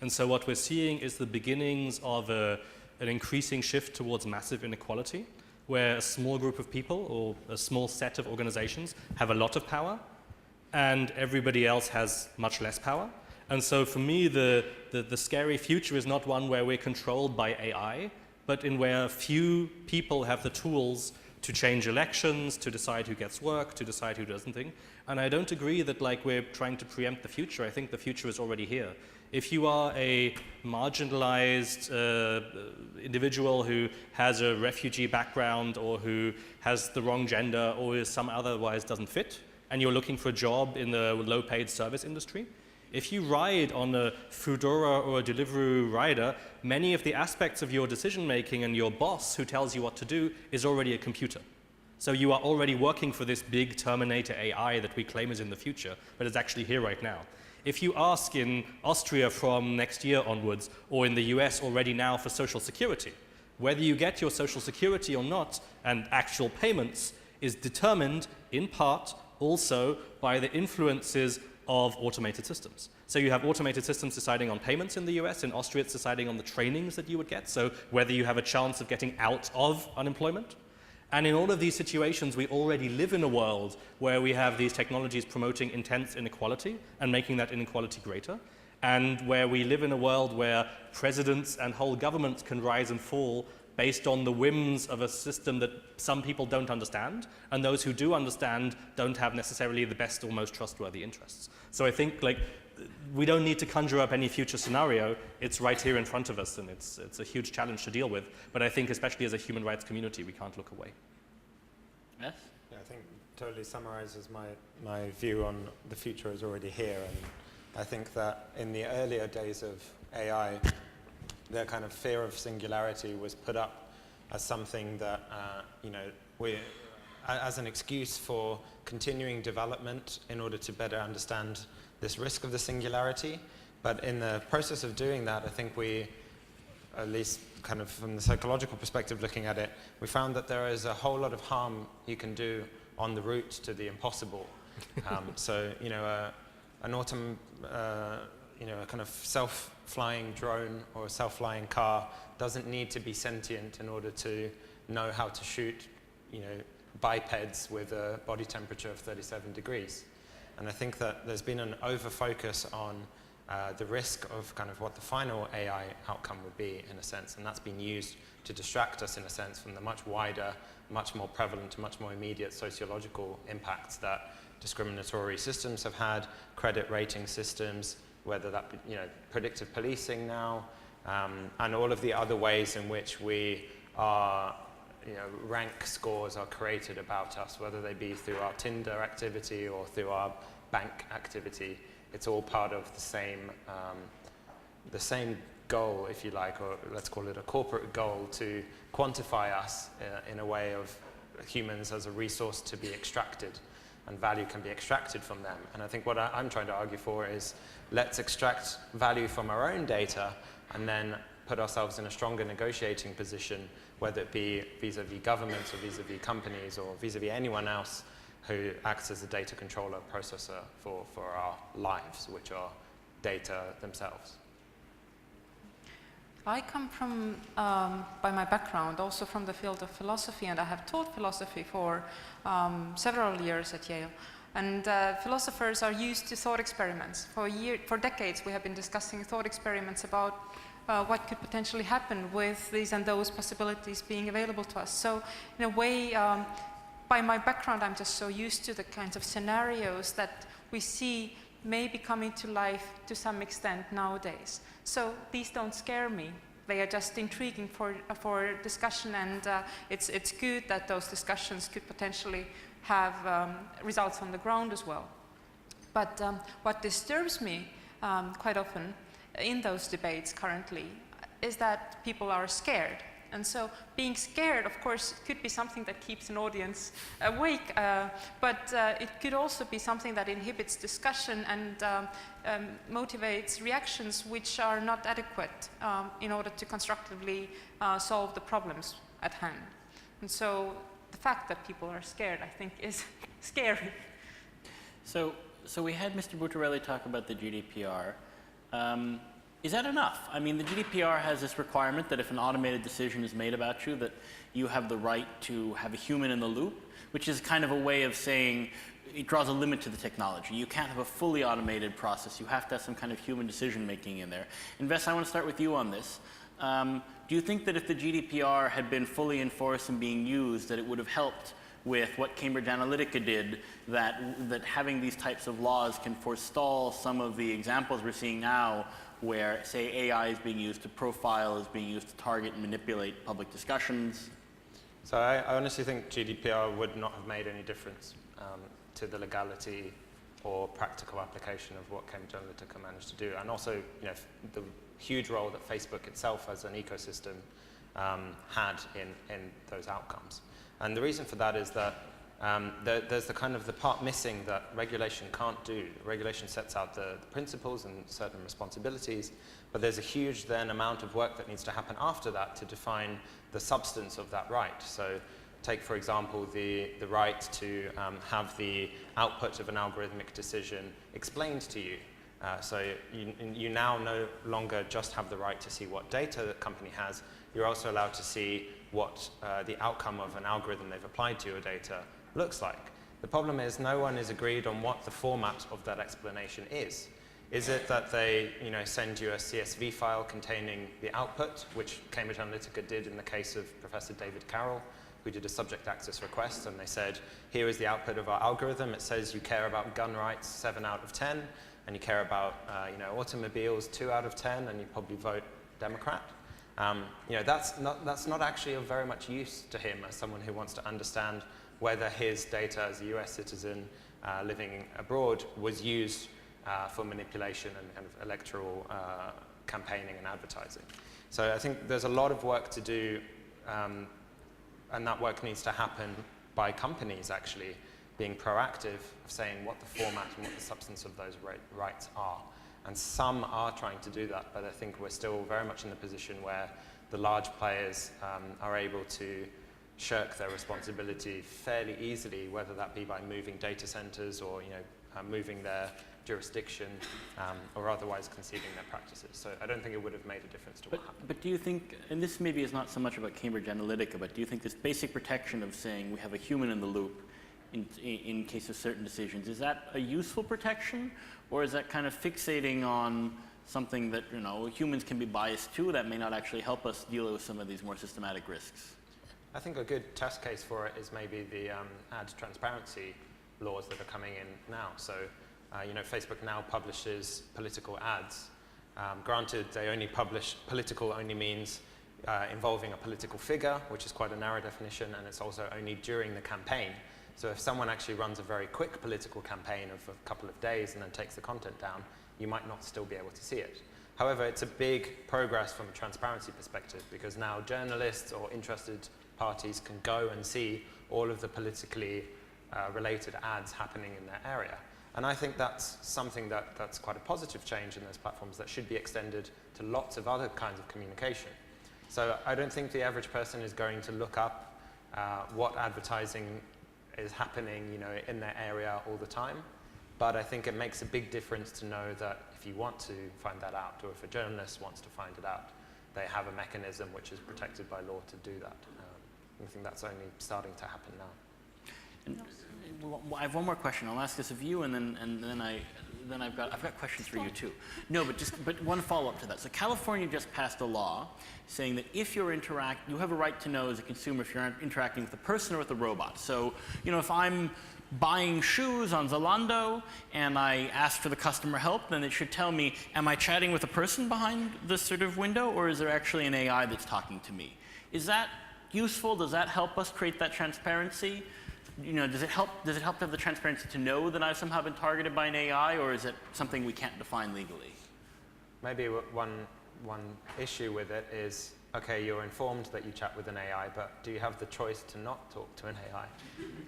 And so what we're seeing is the beginnings of an increasing shift towards massive inequality, where a small group of people or a small set of organizations have a lot of power, and everybody else has much less power. And so for me, the scary future is not one where we're controlled by AI, but in where few people have the tools to change elections, to decide who gets work, to decide who doesn't think. And I don't agree that we're trying to preempt the future. I think the future is already here. If you are a marginalized individual who has a refugee background or who has the wrong gender or is some otherwise doesn't fit, and you're looking for a job in the low-paid service industry, if you ride on a Foodora or a Deliveroo rider, many of the aspects of your decision-making and your boss who tells you what to do is already a computer. So you are already working for this big Terminator AI that we claim is in the future, but it's actually here right now. If you ask in Austria from next year onwards, or in the US already now for Social Security, whether you get your Social Security or not and actual payments is determined in part also by the influences of automated systems. So you have automated systems deciding on payments in the US. In Austria, it's deciding on the trainings that you would get, so whether you have a chance of getting out of unemployment. And in all of these situations, we already live in a world where we have these technologies promoting intense inequality and making that inequality greater, and where we live in a world where presidents and whole governments can rise and fall based on the whims of a system that some people don't understand, and those who do understand don't have necessarily the best or most trustworthy interests. So I think we don't need to conjure up any future scenario. It's right here in front of us, and it's a huge challenge to deal with. But I think especially as a human rights community, we can't look away. Yes? Yeah, I think totally summarizes my view on the future is already here. And I think that in the earlier days of AI, the kind of fear of singularity was put up as something that, as an excuse for continuing development in order to better understand this risk of the singularity. But in the process of doing that, I think we, at least kind of from the psychological perspective looking at it, we found that there is a whole lot of harm you can do on the route to the impossible. A kind of self-flying drone or a self-flying car doesn't need to be sentient in order to know how to shoot, bipeds with a body temperature of 37 degrees. And I think that there's been an over-focus on the risk of kind of what the final AI outcome would be, in a sense, and that's been used to distract us, in a sense, from the much wider, much more prevalent, and much more immediate sociological impacts that discriminatory systems have had, credit rating systems, whether that be, predictive policing now, and all of the other ways in which we are, rank scores are created about us, whether they be through our Tinder activity or through our bank activity. It's all part of the same goal, if you like, or let's call it a corporate goal, to quantify us in a way of humans as a resource to be extracted, and value can be extracted from them. And I think what I'm trying to argue for is, let's extract value from our own data and then put ourselves in a stronger negotiating position, whether it be vis-a-vis governments or vis-a-vis companies or vis-a-vis anyone else who acts as a data controller, processor for our lives, which are data themselves. I come from, by my background, also from the field of philosophy, and I have taught philosophy for several years at Yale. And philosophers are used to thought experiments. For decades, we have been discussing thought experiments about what could potentially happen with these and those possibilities being available to us. So, in a way, by my background, I'm just so used to the kinds of scenarios that we see maybe coming to life to some extent nowadays. So these don't scare me. They are just intriguing for discussion, and it's good that those discussions could potentially have results on the ground as well. But what disturbs me quite often in those debates currently is that people are scared. And so being scared, of course, could be something that keeps an audience awake, but it could also be something that inhibits discussion and motivates reactions which are not adequate in order to constructively solve the problems at hand. And so the fact that people are scared, I think, is scary. So we had Mr. Buttarelli talk about the GDPR. Is that enough? I mean, the GDPR has this requirement that if an automated decision is made about you, that you have the right to have a human in the loop, which is kind of a way of saying it draws a limit to the technology. You can't have a fully automated process. You have to have some kind of human decision-making in there. And Wes, I want to start with you on this. Do you think that if the GDPR had been fully enforced and being used, that it would have helped with what Cambridge Analytica did, that having these types of laws can forestall some of the examples we're seeing now where, say, AI is being used to profile, is being used to target and manipulate public discussions? So I honestly think GDPR would not have made any difference to the legality or practical application of what Cambridge Analytica managed to do, and also the huge role that Facebook itself as an ecosystem had in those outcomes. And the reason for that is that there's the part missing that regulation can't do. Regulation sets out the principles and certain responsibilities, but there's a huge then amount of work that needs to happen after that to define the substance of that right. So take, for example, the right to have the output of an algorithmic decision explained to you. So you now no longer just have the right to see what data the company has, you're also allowed to see what the outcome of an algorithm they've applied to your data looks like. The problem is no one is agreed on what the format of that explanation is. Is it that they send you a CSV file containing the output, which Cambridge Analytica did in the case of Professor David Carroll, who did a subject access request, and they said, here is the output of our algorithm. It says you care about gun rights 7 out of 10, and you care about automobiles 2 out of 10, and you probably vote Democrat. That's not actually of very much use to him as someone who wants to understand whether his data as a US citizen living abroad was used for manipulation and kind of electoral campaigning and advertising. So I think there's a lot of work to do, and that work needs to happen by companies actually being proactive of saying what the format and what the substance of those rights are. And some are trying to do that, but I think we're still very much in the position where the large players are able to shirk their responsibility fairly easily, whether that be by moving data centers or moving their jurisdiction or otherwise conceiving their practices. So I don't think it would have made a difference to what happened. But do you think, and this maybe is not so much about Cambridge Analytica, but do you think this basic protection of saying we have a human in the loop in case of certain decisions, is that a useful protection, or is that kind of fixating on something that humans can be biased too that may not actually help us deal with some of these more systematic risks? I think a good test case for it is maybe the ad transparency laws that are coming in now. So, Facebook now publishes political ads. Granted, they only publish political only means involving a political figure, which is quite a narrow definition, and it's also only during the campaign. So if someone actually runs a very quick political campaign of a couple of days and then takes the content down, you might not still be able to see it. However, it's a big progress from a transparency perspective, because now journalists or interested parties can go and see all of the politically related ads happening in their area. And I think that's something that's quite a positive change in those platforms that should be extended to lots of other kinds of communication. So I don't think the average person is going to look up what advertising is happening in their area all the time. But I think it makes a big difference to know that if you want to find that out, or if a journalist wants to find it out, they have a mechanism which is protected by law to do that. I think that's only starting to happen now. And I have one more question. I'll ask this of you, and then I've got questions for you too. No, but one follow-up to that. So California just passed a law saying that if you have a right to know as a consumer if you're interacting with a person or with a robot. So if I'm buying shoes on Zalando and I ask for the customer help, then it should tell me, am I chatting with a person behind this sort of window, or is there actually an AI that's talking to me? Is that useful? Does that help us create that transparency? Does it help to have the transparency to know that I've somehow been targeted by an AI, or is it something we can't define legally? Maybe one issue with it is, okay, you're informed that you chat with an AI, but do you have the choice to not talk to an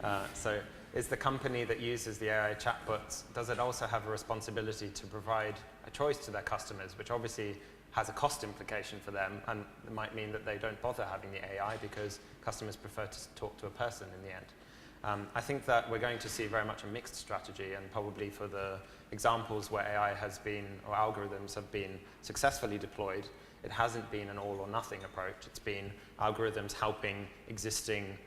AI? So is the company that uses the AI chatbots, does it also have a responsibility to provide a choice to their customers, which obviously has a cost implication for them, and it might mean that they don't bother having the AI because customers prefer to talk to a person in the end. I think that we're going to see very much a mixed strategy, and probably for the examples where AI has been, or algorithms have been successfully deployed, it hasn't been an all or nothing approach. It's been algorithms helping existing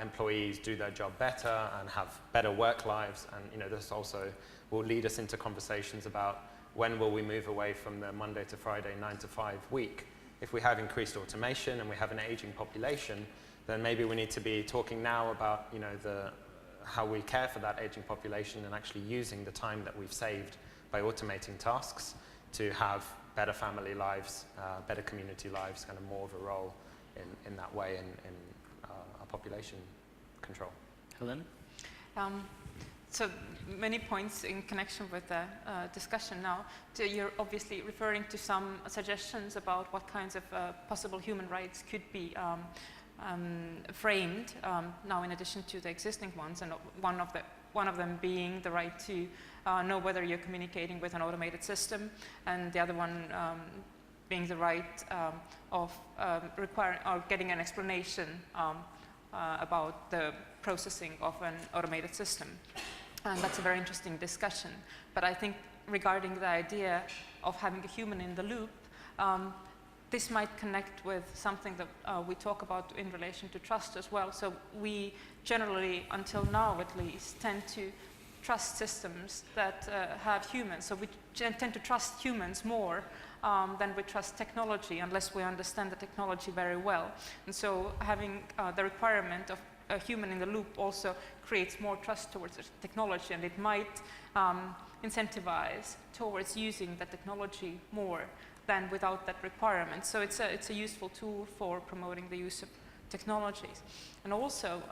employees do their job better and have better work lives, and this also will lead us into conversations about when will we move away from the Monday to Friday 9 to 5 week. If we have increased automation and we have an aging population, then maybe we need to be talking now about how we care for that aging population and actually using the time that we've saved by automating tasks to have better family lives, better community lives, kind of more of a role in that way in our population control. Helen? So many points in connection with the discussion now. So you're obviously referring to some suggestions about what kinds of possible human rights could be framed now in addition to the existing ones, and one of them being the right to know whether you're communicating with an automated system, and the other one being the right of requiring or getting an explanation about the processing of an automated system. And that's a very interesting discussion. But I think regarding the idea of having a human in the loop, this might connect with something that we talk about in relation to trust as well. So we generally, until now at least, tend to trust systems that have humans. So we tend to trust humans more than we trust technology, unless we understand the technology very well. And so having the requirement of a human in the loop also creates more trust towards the technology, and it might incentivize towards using the technology more than without that requirement. So it's a useful tool for promoting the use of technologies. And also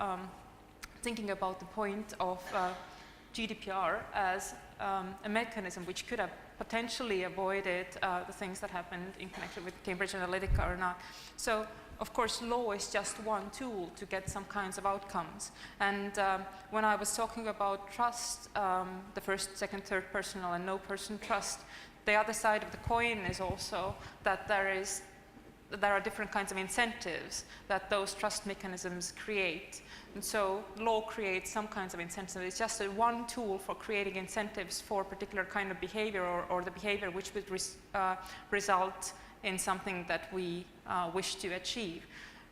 thinking about the point of GDPR as a mechanism which could have potentially avoided the things that happened in connection with Cambridge Analytica or not. So of course, law is just one tool to get some kinds of outcomes. And when I was talking about trust, the first, second, third personal and no person trust, the other side of the coin is also that there are different kinds of incentives that those trust mechanisms create. And so law creates some kinds of incentives. It's just one tool for creating incentives for a particular kind of behavior, or the behavior which would result in something that we wish to achieve.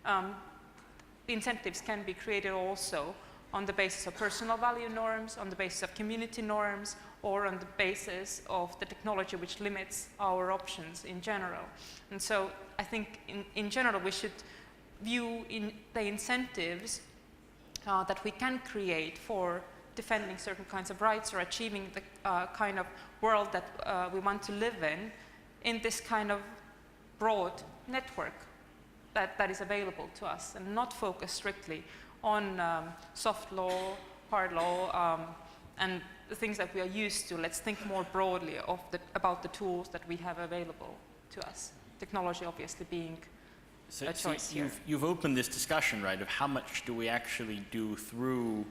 The incentives can be created also on the basis of personal value norms, on the basis of community norms, or on the basis of the technology which limits our options in general. And so I think in general we should view in the incentives that we can create for defending certain kinds of rights or achieving the kind of world that we want to live in this kind of broad network that is available to us, and not focus strictly on soft law, hard law, and the things that we are used to. Let's think more broadly about the tools that we have available to us. Technology obviously being a choice here. You've opened this discussion, right, of how much do we actually do through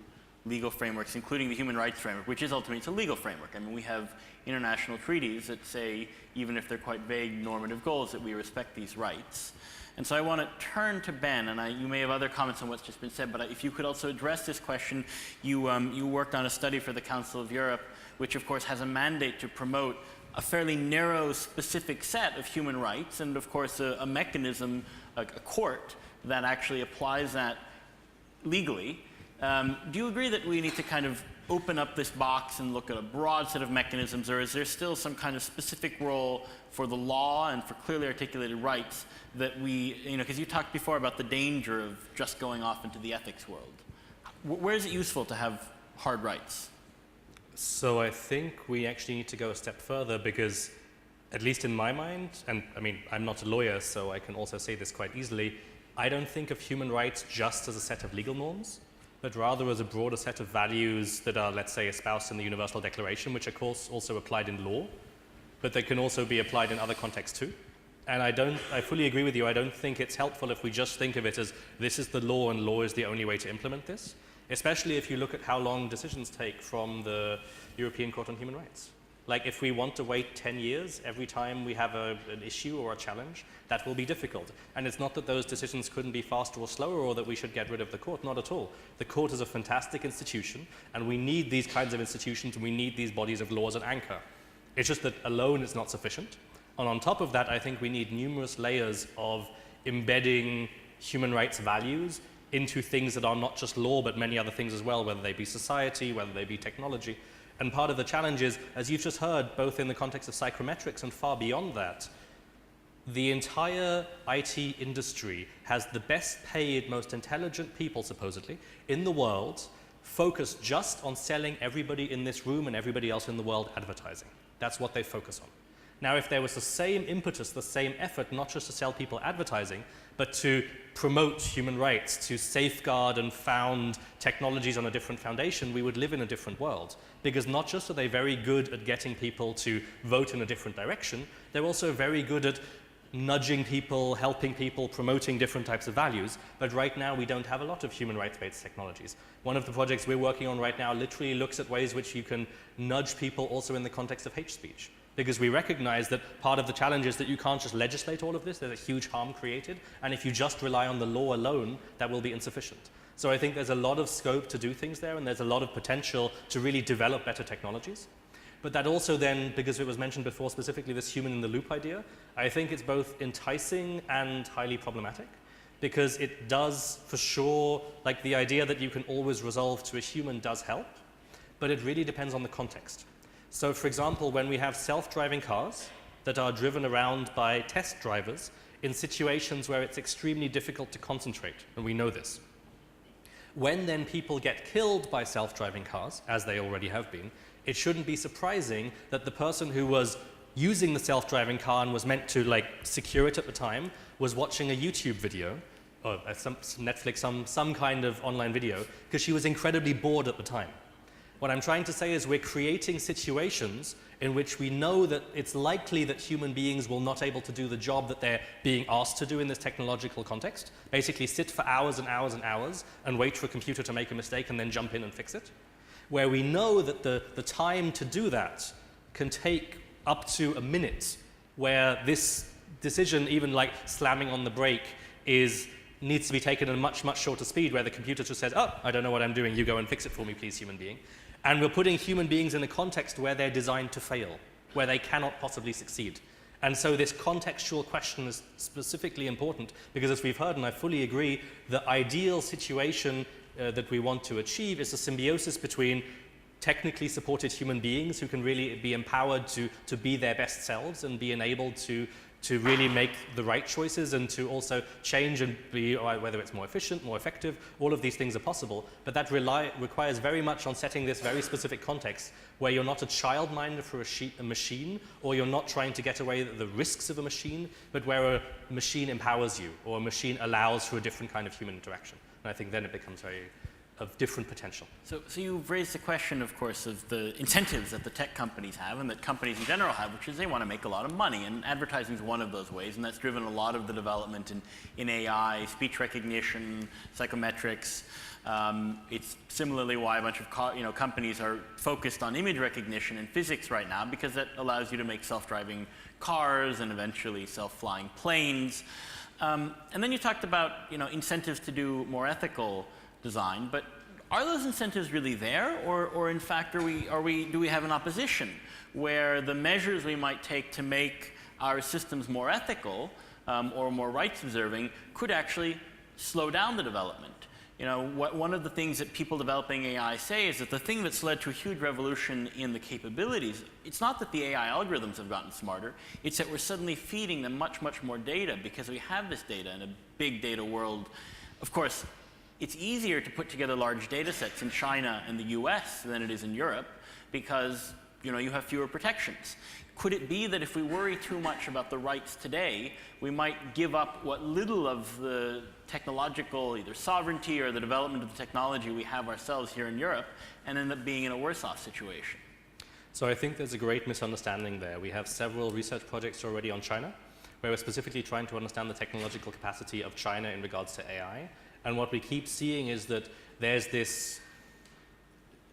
legal frameworks, including the human rights framework, which is ultimately, it's a legal framework. I mean, we have international treaties that say, even if they're quite vague normative goals, that we respect these rights. And so I want to turn to Ben, and you may have other comments on what's just been said, but if you could also address this question. You worked on a study for the Council of Europe, which of course has a mandate to promote a fairly narrow, specific set of human rights, and of course a mechanism, a court, that actually applies that legally. Do you agree that we need to kind of open up this box and look at a broad set of mechanisms, or is there still some kind of specific role for the law and for clearly articulated rights that we, because you talked before about the danger of just going off into the ethics world. Where is it useful to have hard rights? So I think we actually need to go a step further, because at least in my mind, and I mean, I'm not a lawyer, so I can also say this quite easily, I don't think of human rights just as a set of legal norms, but rather as a broader set of values that are, let's say, espoused in the Universal Declaration, which of course also applied in law, but they can also be applied in other contexts too. And I fully agree with you. I don't think it's helpful if we just think of it as this is the law and law is the only way to implement this, especially if you look at how long decisions take from the European Court on Human Rights. Like, if we want to wait 10 years every time we have an issue or a challenge, that will be difficult. And it's not that those decisions couldn't be faster or slower, or that we should get rid of the court, not at all. The court is a fantastic institution, and we need these kinds of institutions, and we need these bodies of law as an anchor. It's just that alone it's not sufficient. And on top of that, I think we need numerous layers of embedding human rights values into things that are not just law, but many other things as well, whether they be society, whether they be technology. And part of the challenge is, as you've just heard, both in the context of psychometrics and far beyond that, the entire IT industry has the best paid, most intelligent people, supposedly, in the world, focused just on selling everybody in this room and everybody else in the world advertising. That's what they focus on. Now, if there was the same impetus, the same effort, not just to sell people advertising, but to promote human rights, to safeguard and found technologies on a different foundation, we would live in a different world. Because not just are they very good at getting people to vote in a different direction, they're also very good at nudging people, helping people, promoting different types of values. But right now, we don't have a lot of human rights-based technologies. One of the projects we're working on right now literally looks at ways which you can nudge people also in the context of hate speech. Because we recognize that part of the challenge is that you can't just legislate all of this. There's a huge harm created. And if you just rely on the law alone, that will be insufficient. So I think there's a lot of scope to do things there, and there's a lot of potential to really develop better technologies. But that also then, because it was mentioned before, specifically this human in the loop idea, I think it's both enticing and highly problematic. Because it does, for sure, like the idea that you can always resolve to a human does help, but it really depends on the context. So, for example, when we have self-driving cars that are driven around by test drivers in situations where it's extremely difficult to concentrate, and we know this. When then people get killed by self-driving cars, as they already have been, it shouldn't be surprising that the person who was using the self-driving car and was meant to secure it at the time was watching a YouTube video, or some Netflix, some kind of online video, because she was incredibly bored at the time. What I'm trying to say is we're creating situations in which we know that it's likely that human beings will not able to do the job that they're being asked to do in this technological context, basically sit for hours and hours and hours and wait for a computer to make a mistake and then jump in and fix it, where we know that the time to do that can take up to a minute, where this decision, even like slamming on the brake, needs to be taken at a much, much shorter speed, where the computer just says, oh, I don't know what I'm doing, you go and fix it for me, please, human being. And we're putting human beings in a context where they're designed to fail, where they cannot possibly succeed. And so this contextual question is specifically important, because as we've heard, and I fully agree, the ideal situation that we want to achieve is a symbiosis between technically supported human beings who can really be empowered to be their best selves and be enabled to really make the right choices and to also change and be, whether it's more efficient, more effective, all of these things are possible. But that requires very much on setting this very specific context where you're not a childminder for a machine, or you're not trying to get away with the risks of a machine, but where a machine empowers you, or a machine allows for a different kind of human interaction. And I think then it becomes of different potential. So you've raised the question, of course, of the incentives that the tech companies have and that companies in general have, which is they want to make a lot of money. And advertising is one of those ways, and that's driven a lot of the development in AI, speech recognition, psychometrics. It's similarly why a bunch of companies are focused on image recognition and physics right now, because that allows you to make self-driving cars and eventually self-flying planes. And then you talked about incentives to do more ethical design, but are those incentives really there, or in fact do we have an opposition where the measures we might take to make our systems more ethical or more rights observing could actually slow down the development? One of the things that people developing AI say is that the thing that's led to a huge revolution in the capabilities, it's not that the AI algorithms have gotten smarter, it's that we're suddenly feeding them much, much more data because we have this data in a big data world. Of course, it's easier to put together large data sets in China and the US than it is in Europe because you have fewer protections. Could it be that if we worry too much about the rights today, we might give up what little of the technological either sovereignty or the development of the technology we have ourselves here in Europe and end up being in a worse off situation? So I think there's a great misunderstanding there. We have several research projects already on China, where we're specifically trying to understand the technological capacity of China in regards to AI. And what we keep seeing is that there's this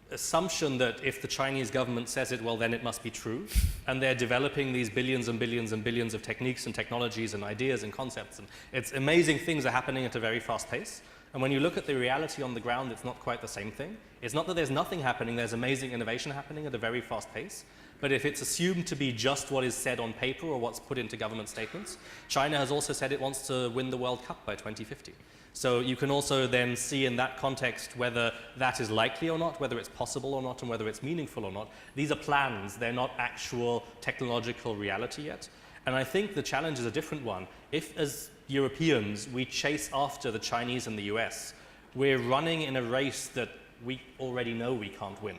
assumption that if the Chinese government says it, well, then it must be true. And they're developing these billions and billions and billions of techniques and technologies and ideas and concepts. And it's amazing things are happening at a very fast pace. And when you look at the reality on the ground, it's not quite the same thing. It's not that there's nothing happening, there's amazing innovation happening at a very fast pace. But if it's assumed to be just what is said on paper or what's put into government statements, China has also said it wants to win the World Cup by 2050. So you can also then see in that context whether that is likely or not, whether it's possible or not, and whether it's meaningful or not. These are plans, they're not actual technological reality yet. And I think the challenge is a different one. If, as Europeans, we chase after the Chinese and the US, we're running in a race that we already know we can't win.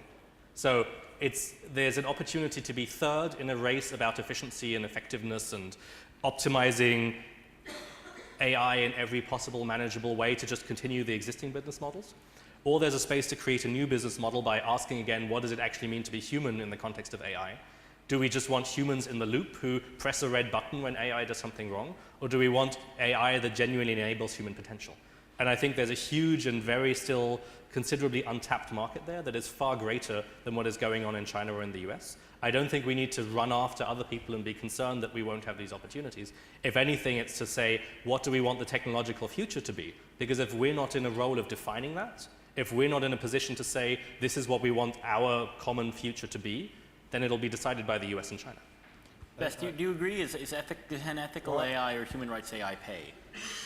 So there's an opportunity to be third in a race about efficiency and effectiveness and optimizing AI in every possible manageable way to just continue the existing business models. Or there's a space to create a new business model by asking again, what does it actually mean to be human in the context of AI? Do we just want humans in the loop who press a red button when AI does something wrong? Or do we want AI that genuinely enables human potential? And I think there's a huge and very still considerably untapped market there that is far greater than what is going on in China or in the US. I don't think we need to run after other people and be concerned that we won't have these opportunities. If anything, it's to say, what do we want the technological future to be? Because if we're not in a role of defining that, if we're not in a position to say, this is what we want our common future to be, then it'll be decided by the US and China. Beth, do you agree? Can ethical AI or human rights AI pay?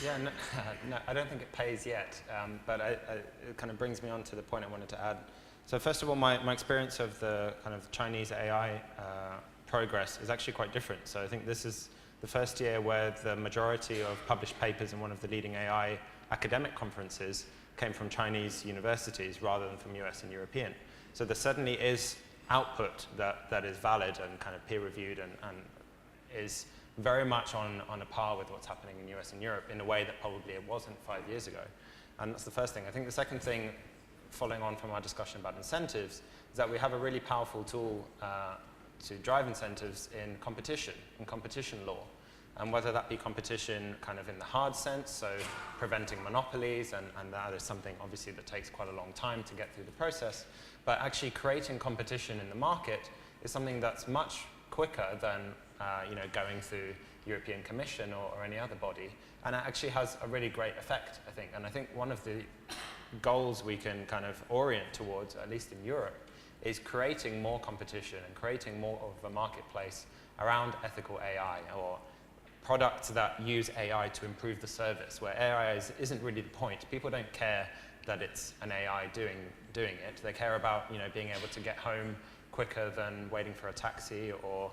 Yeah, no, I don't think it pays yet, but it kind of brings me on to the point I wanted to add. So first of all, my experience of the kind of Chinese AI progress is actually quite different. So I think this is the first year where the majority of published papers in one of the leading AI academic conferences came from Chinese universities rather than from US and European. So there certainly is output that is valid and kind of peer-reviewed and is very much on a par with what's happening in US and Europe in a way that probably it wasn't 5 years ago. And that's the first thing. I think the second thing, following on from our discussion about incentives, is that we have a really powerful tool to drive incentives in competition law. And whether that be competition kind of in the hard sense, so preventing monopolies, and that is something obviously that takes quite a long time to get through the process, but actually creating competition in the market is something that's much quicker than going through European Commission or any other body, and it actually has a really great effect, I think. And I think one of the goals we can kind of orient towards, at least in Europe, is creating more competition and creating more of a marketplace around ethical AI or products that use AI to improve the service, where AI isn't really the point. People don't care that it's an AI doing it. They care about being able to get home quicker than waiting for a taxi, or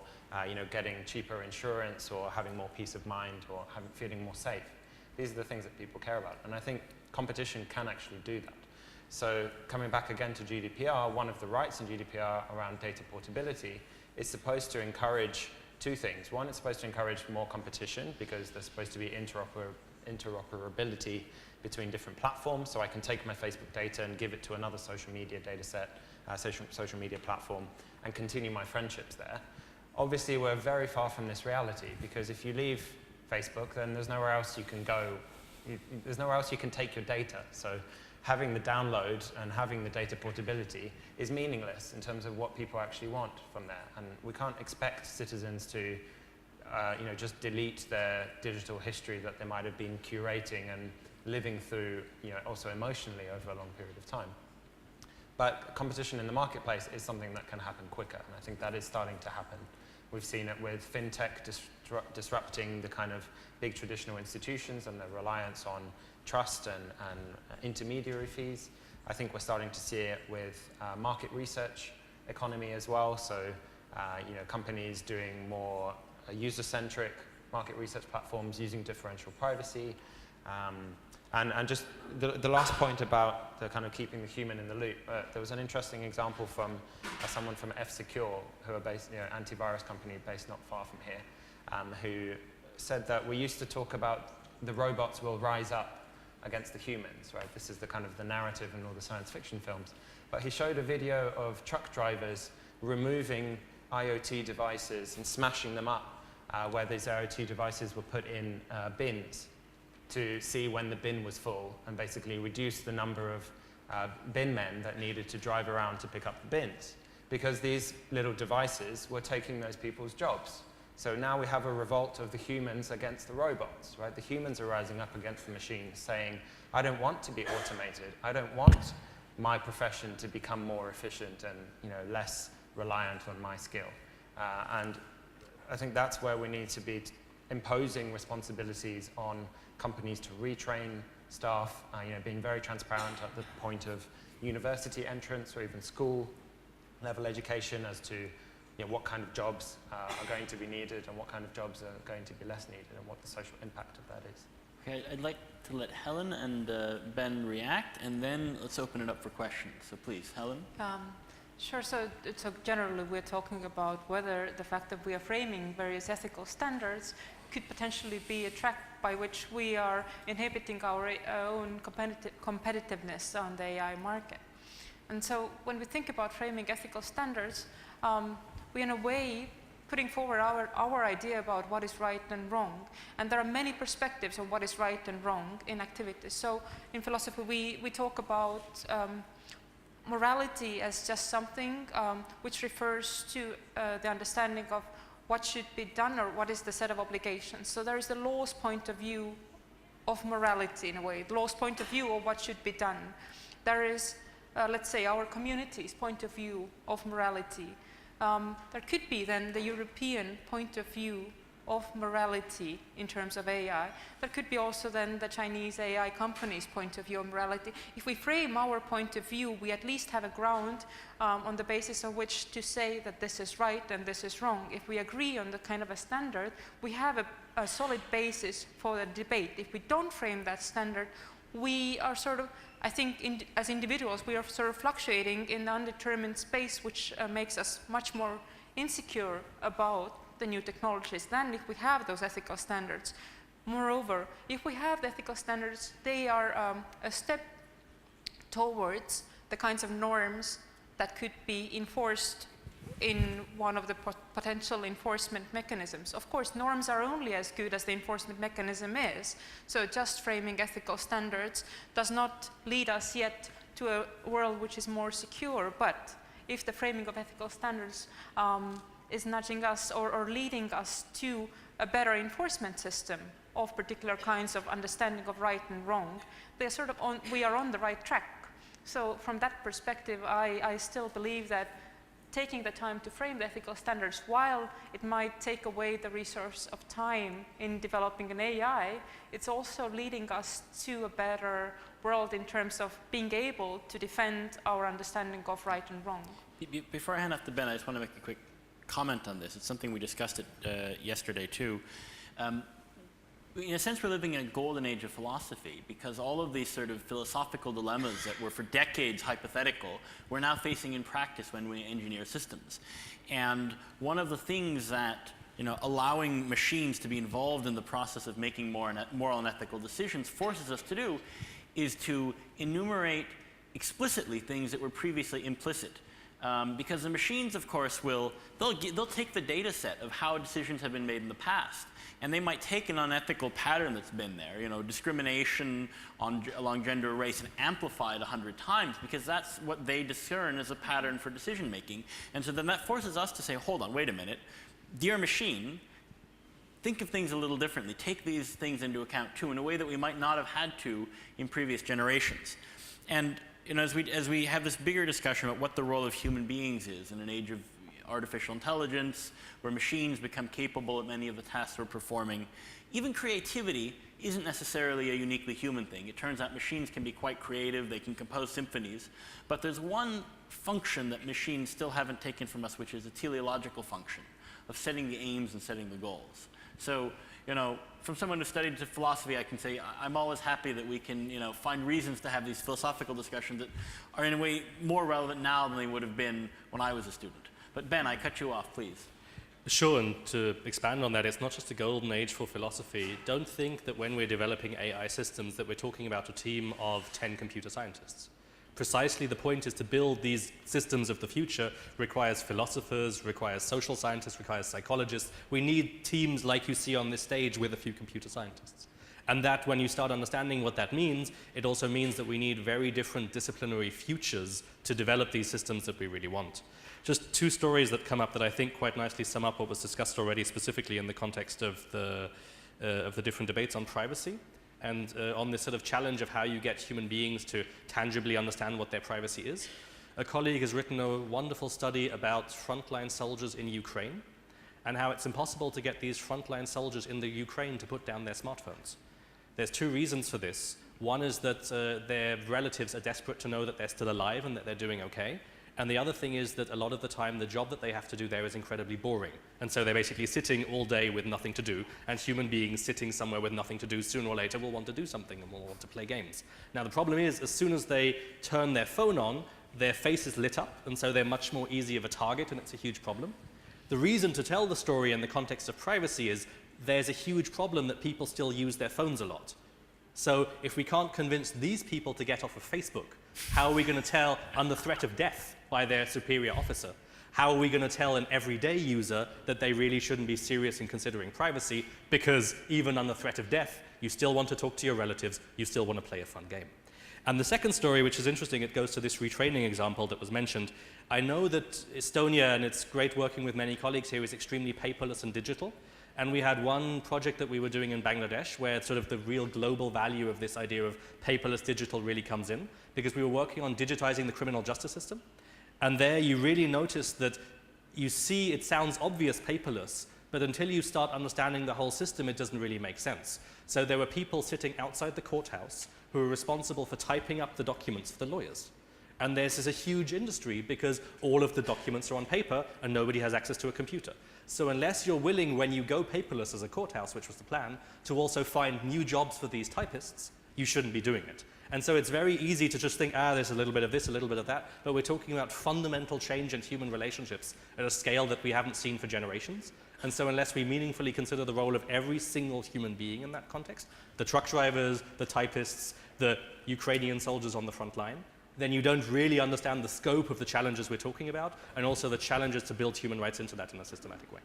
getting cheaper insurance, or having more peace of mind, or feeling more safe. These are the things that people care about, and I think competition can actually do that. So coming back again to GDPR, one of the rights in GDPR around data portability is supposed to encourage two things. One, it's supposed to encourage more competition because there's supposed to be interoperability between different platforms, so I can take my Facebook data and give it to another social media data set, social media platform, and continue my friendships there. Obviously, we're very far from this reality, because if you leave Facebook, then there's nowhere else you can go. There's nowhere else you can take your data. So having the download and having the data portability is meaningless in terms of what people actually want from there. And we can't expect citizens to just delete their digital history that they might have been curating and living through, also emotionally over a long period of time. But competition in the marketplace is something that can happen quicker, and I think that is starting to happen. We've seen it with fintech disrupting the kind of big traditional institutions and the reliance on trust and intermediary fees. I think we're starting to see it with market research economy as well. So, companies doing more user-centric market research platforms using differential privacy. And just the last point about the kind of keeping the human in the loop. There was an interesting example from someone from F-Secure, who are based, antivirus company based not far from here, who said that we used to talk about the robots will rise up against the humans, right? This is the kind of the narrative in all the science fiction films. But he showed a video of truck drivers removing IoT devices and smashing them up, where these IoT devices were put in bins to see when the bin was full, and basically reduce the number of bin men that needed to drive around to pick up the bins, because these little devices were taking those people's jobs. So now we have a revolt of the humans against the robots, right? The humans are rising up against the machines, saying, I don't want to be automated. I don't want my profession to become more efficient and less reliant on my skill. And I think that's where we need to be imposing responsibilities on companies to retrain staff, being very transparent at the point of university entrance or even school level education as to what kind of jobs are going to be needed and what kind of jobs are going to be less needed, and what the social impact of that is. Okay, I'd like to let Helen and Ben react, and then let's open it up for questions. So please, Helen. Sure, so generally we're talking about whether the fact that we are framing various ethical standards could potentially be a track by which we are inhibiting our own competitiveness on the AI market. And so when we think about framing ethical standards, we in a way putting forward our idea about what is right and wrong. And there are many perspectives on what is right and wrong in activities. So in philosophy, we talk about morality as just something which refers to the understanding of what should be done or what is the set of obligations. So there is the law's point of view of morality in a way, the law's point of view of what should be done. There is, let's say, our community's point of view of morality. There could be then the European point of view of morality in terms of AI. There could be also then the Chinese AI company's point of view of morality. If we frame our point of view, we at least have a ground on the basis of which to say that this is right and this is wrong. If we agree on the kind of a standard, we have a solid basis for the debate. If we don't frame that standard, we are sort of, I think, as individuals, we are sort of fluctuating in the undetermined space, which makes us much more insecure about the new technologies than if we have those ethical standards. Moreover, if we have the ethical standards, they are a step towards the kinds of norms that could be enforced in one of the potential enforcement mechanisms. Of course, norms are only as good as the enforcement mechanism is. So just framing ethical standards does not lead us yet to a world which is more secure. But if the framing of ethical standards is nudging us or leading us to a better enforcement system of particular kinds of understanding of right and wrong, we are on the right track. So from that perspective, I still believe that taking the time to frame the ethical standards, while it might take away the resource of time in developing an AI, it's also leading us to a better world in terms of being able to defend our understanding of right and wrong. Before I hand off to Ben, I just want to make a quick comment on this. It's something we discussed yesterday too. In a sense, we're living in a golden age of philosophy, because all of these sort of philosophical dilemmas that were for decades hypothetical, we're now facing in practice when we engineer systems. And one of the things that allowing machines to be involved in the process of making moral and ethical decisions forces us to do is to enumerate explicitly things that were previously implicit. Because the machines, of course, they'll take the data set of how decisions have been made in the past, and they might take an unethical pattern that's been there, discrimination along gender or race, and amplify it 100 times, because that's what they discern as a pattern for decision making. And so then that forces us to say, hold on, wait a minute, dear machine, think of things a little differently. Take these things into account too, in a way that we might not have had to in previous generations. And as we have this bigger discussion about what the role of human beings is in an age of artificial intelligence, where machines become capable of many of the tasks we're performing, even creativity isn't necessarily a uniquely human thing. It turns out machines can be quite creative, they can compose symphonies, but there's one function that machines still haven't taken from us, which is a teleological function of setting the aims and setting the goals. So, from someone who studied philosophy, I can say I'm always happy that we can, find reasons to have these philosophical discussions that are in a way more relevant now than they would have been when I was a student. But Ben, I cut you off, please. Sure, and to expand on that, it's not just a golden age for philosophy. Don't think that when we're developing AI systems that we're talking about a team of 10 computer scientists. Precisely the point is to build these systems of the future requires philosophers, requires social scientists, requires psychologists. We need teams like you see on this stage with a few computer scientists. And that when you start understanding what that means, it also means that we need very different disciplinary futures to develop these systems that we really want. Just two stories that come up that I think quite nicely sum up what was discussed already, specifically in the context of the different debates on privacy. And on this sort of challenge of how you get human beings to tangibly understand what their privacy is. A colleague has written a wonderful study about frontline soldiers in Ukraine and how it's impossible to get these frontline soldiers in the Ukraine to put down their smartphones. There's two reasons for this. One is that their relatives are desperate to know that they're still alive and that they're doing okay. And the other thing is that a lot of the time, the job that they have to do there is incredibly boring. And so they're basically sitting all day with nothing to do, and human beings sitting somewhere with nothing to do sooner or later will want to do something and will want to play games. Now, the problem is, as soon as they turn their phone on, their face is lit up, and so they're much more easy of a target, and it's a huge problem. The reason to tell the story in the context of privacy is there's a huge problem that people still use their phones a lot. So if we can't convince these people to get off of Facebook, how are we going to tell under threat of death by their superior officer? How are we going to tell an everyday user that they really shouldn't be serious in considering privacy, because even under threat of death, you still want to talk to your relatives, you still want to play a fun game? And the second story, which is interesting, it goes to this retraining example that was mentioned. I know that Estonia, and it's great working with many colleagues here, is extremely paperless and digital. And we had one project that we were doing in Bangladesh where sort of the real global value of this idea of paperless digital really comes in, because we were working on digitizing the criminal justice system. And there you really notice that you see it sounds obvious paperless, but until you start understanding the whole system, it doesn't really make sense. So there were people sitting outside the courthouse who were responsible for typing up the documents for the lawyers. And this is a huge industry because all of the documents are on paper and nobody has access to a computer. So unless you're willing, when you go paperless as a courthouse, which was the plan, to also find new jobs for these typists, you shouldn't be doing it. And so it's very easy to just think, there's a little bit of this, a little bit of that, but we're talking about fundamental change in human relationships at a scale that we haven't seen for generations. And so unless we meaningfully consider the role of every single human being in that context, the truck drivers, the typists, the Ukrainian soldiers on the front line, then you don't really understand the scope of the challenges we're talking about, and also the challenges to build human rights into that in a systematic way.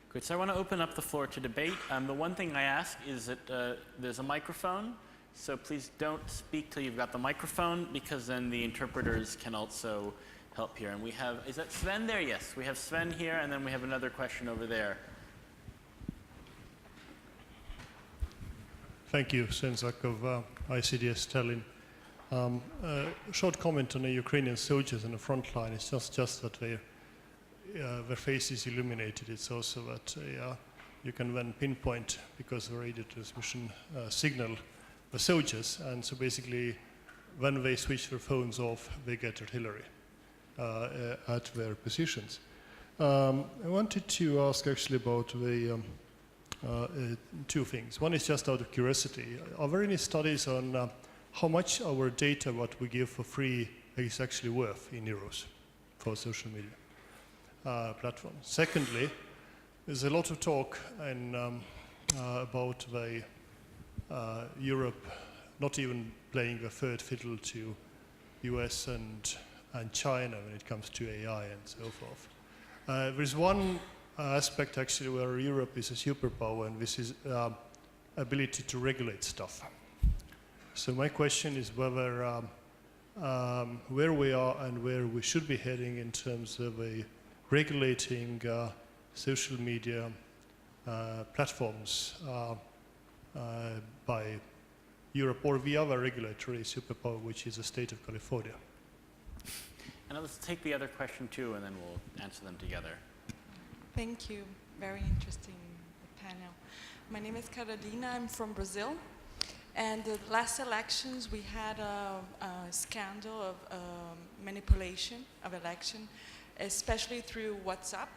Good, so I want to open up the floor to debate. The one thing I ask is that there's a microphone, so please don't speak till you've got the microphone, because then the interpreters can also help here. And we have, is that Sven there? Yes, we have Sven here, and then we have another question over there. Thank you, Sven Zakov, ICDS Tallinn. A short comment on the Ukrainian soldiers on the front line. It's not just that their face is illuminated, it's also that you can then pinpoint, because of radio transmission signal, the soldiers, and so basically when they switch their phones off, they get artillery at their positions. I wanted to ask actually about the two things. One is just out of curiosity. Are there any studies on how much our data, what we give for free, is actually worth in euros for social media platforms? Secondly, there's a lot of talk about the Europe not even playing the third fiddle to US and China when it comes to AI and so forth. There's one aspect actually where Europe is a superpower, and this is ability to regulate stuff. So my question is whether where we are and where we should be heading in terms of regulating social media platforms by Europe or the other regulatory superpower, which is the state of California. And let's take the other question too, and then we'll answer them together. Thank you. Very interesting panel. My name is Carolina. I'm from Brazil. And the last elections, we had a scandal of manipulation of election, especially through WhatsApp,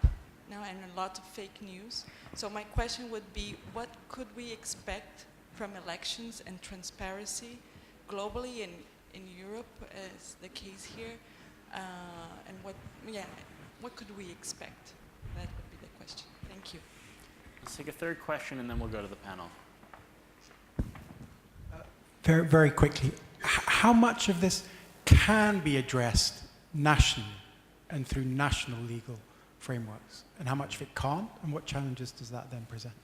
and a lot of fake news. So my question would be, what could we expect from elections and transparency globally and in Europe, as the case here, and what could we expect? That would be the question. Thank you. Let's take a third question, and then we'll go to the panel. Very, very quickly, how much of this can be addressed nationally and through national legal frameworks, and how much of it can't, and what challenges does that then present?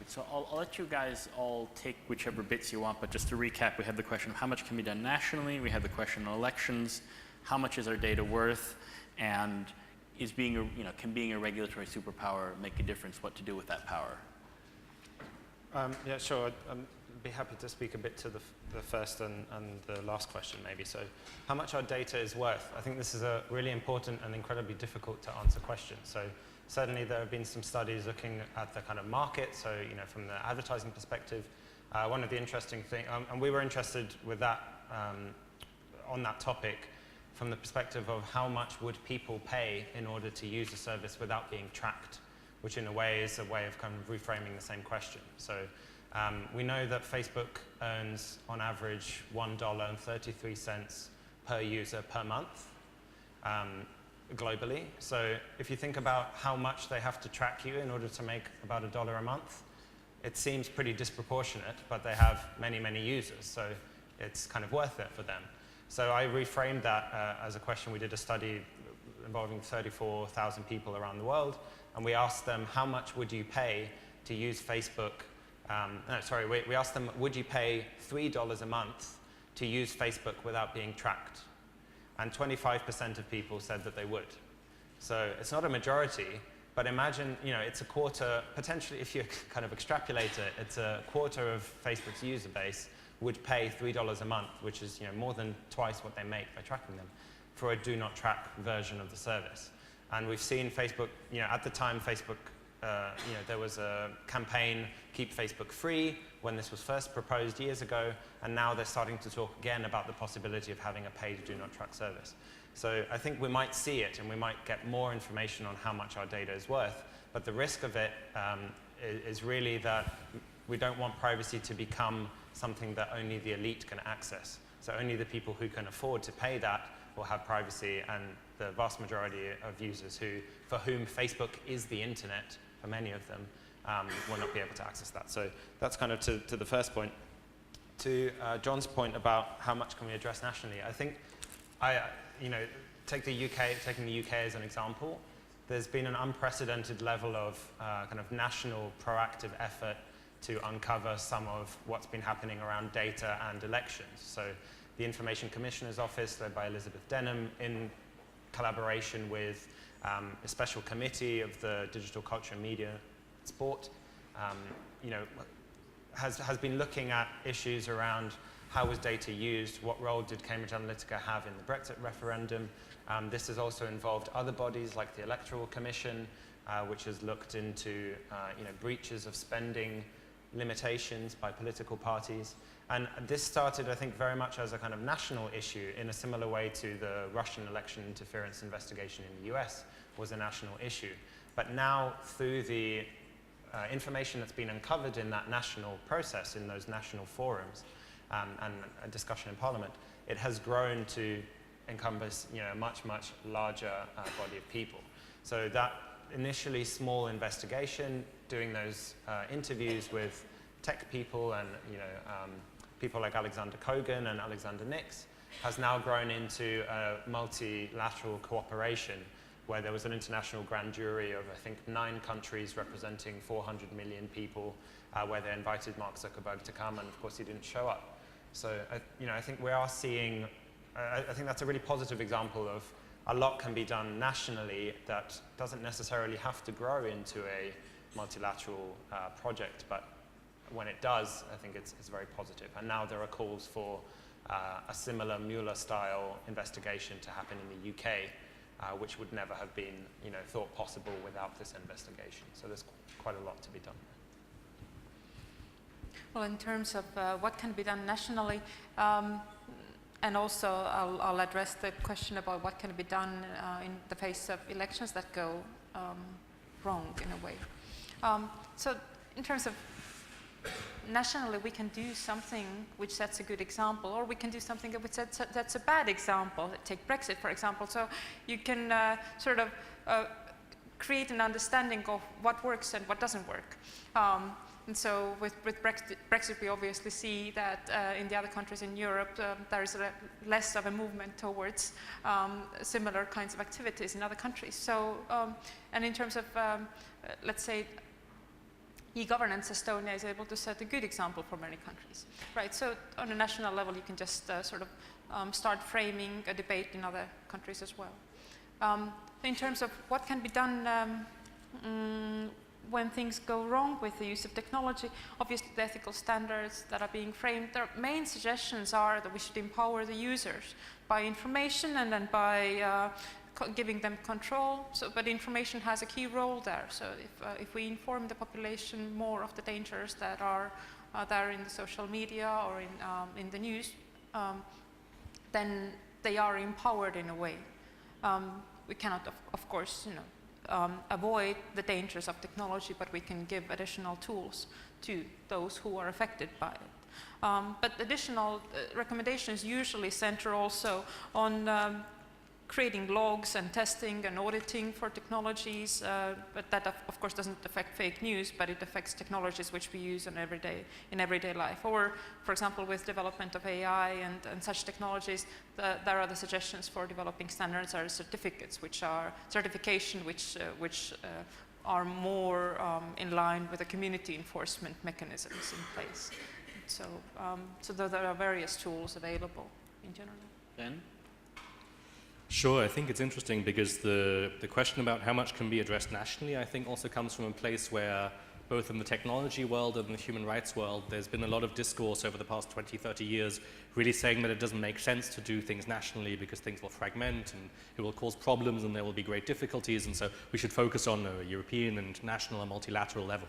So I'll let you guys all take whichever bits you want, but just to recap, we had the question of how much can be done nationally, we had the question on elections, how much is our data worth, and is can being a regulatory superpower make a difference, what to do with that power? Yeah, sure. I'd be happy to speak a bit to the first and the last question maybe. So how much our data is worth? I think this is a really important and incredibly difficult to answer question. So certainly there have been some studies looking at the kind of market, so from the advertising perspective. One of the interesting things, and we were interested with that, on that topic, from the perspective of how much would people pay in order to use a service without being tracked, which in a way is a way of kind of reframing the same question. So we know that Facebook earns on average $1.33 per user per month. globally. So if you think about how much they have to track you in order to make about $1 a month, it seems pretty disproportionate, but they have many, many users, so it's kind of worth it for them. So I reframed that as a question. We did a study involving 34,000 people around the world, and we asked them, how much would you pay to use Facebook? We asked them, would you pay $3 a month to use Facebook without being tracked? And 25% of people said that they would. So it's not a majority, but imagine, it's a quarter, potentially if you kind of extrapolate it, it's a quarter of Facebook's user base would pay $3 a month, which is more than twice what they make by tracking them, for a do not track version of the service. And we've seen Facebook, at the time Facebook, there was a campaign, Keep Facebook Free, when this was first proposed years ago, and now they're starting to talk again about the possibility of having a paid do not track service. So I think we might see it, and we might get more information on how much our data is worth, but the risk of it is really that we don't want privacy to become something that only the elite can access. So only the people who can afford to pay that will have privacy, and the vast majority of users for whom Facebook is the internet, for many of them, will not be able to access that. So that's kind of to the first point. To John's point about how much can we address nationally, I think, taking the UK as an example, there's been an unprecedented level of kind of national proactive effort to uncover some of what's been happening around data and elections. So the Information Commissioner's Office, led by Elizabeth Denham, in collaboration with a special committee of the Digital Culture, Media, Sport, has been looking at issues around how was data used, what role did Cambridge Analytica have in the Brexit referendum. This has also involved other bodies like the Electoral Commission, which has looked into breaches of spending limitations by political parties. And this started, I think, very much as a kind of national issue in a similar way to the Russian election interference investigation in the US was a national issue. But now, through the information that's been uncovered in that national process, in those national forums, and a discussion in Parliament, it has grown to encompass a much, much larger body of people. So that initially small investigation, doing those interviews with tech people and people like Alexander Kogan and Alexander Nix, has now grown into a multilateral cooperation where there was an international grand jury of, I think, 9 countries representing 400 million people, where they invited Mark Zuckerberg to come, and of course he didn't show up. So, I think we are seeing, I think that's a really positive example of a lot can be done nationally that doesn't necessarily have to grow into a multilateral project, but when it does, I think it's very positive. And now there are calls for a similar Mueller-style investigation to happen in the UK, which would never have been thought possible without this investigation. So there's quite a lot to be done. Well, in terms of what can be done nationally, and also I'll address the question about what can be done in the face of elections that go wrong in a way. So in terms of nationally, we can do something which sets a good example, or we can do something which that's a bad example. Take Brexit, for example. So you can sort of create an understanding of what works and what doesn't work. And so with Brexit, we obviously see that in the other countries in Europe, there is less of a movement towards similar kinds of activities in other countries. So, and in terms of, let's say, e-governance, Estonia is able to set a good example for many countries, right? So on a national level, you can just sort of start framing a debate in other countries as well. In terms of what can be done when things go wrong with the use of technology, obviously the ethical standards that are being framed, their main suggestions are that we should empower the users by information and then by giving them control. So, but information has a key role there. So if we inform the population more of the dangers that are there in the social media or in the news, then they are empowered in a way. We cannot, of course, avoid the dangers of technology, but we can give additional tools to those who are affected by it. But additional recommendations usually center also on creating logs and testing and auditing for technologies, but that of course doesn't affect fake news, but it affects technologies which we use in everyday life. Or, for example, with development of AI and such technologies, there are the suggestions for developing standards or certificates, which are certification which are more in line with the community enforcement mechanisms in place. So, there are various tools available in general. Ben? Sure, I think it's interesting because the question about how much can be addressed nationally, I think also comes from a place where both in the technology world and the human rights world, there's been a lot of discourse over the past 20, 30 years really saying that it doesn't make sense to do things nationally because things will fragment and it will cause problems and there will be great difficulties, and so we should focus on a European and national and multilateral level.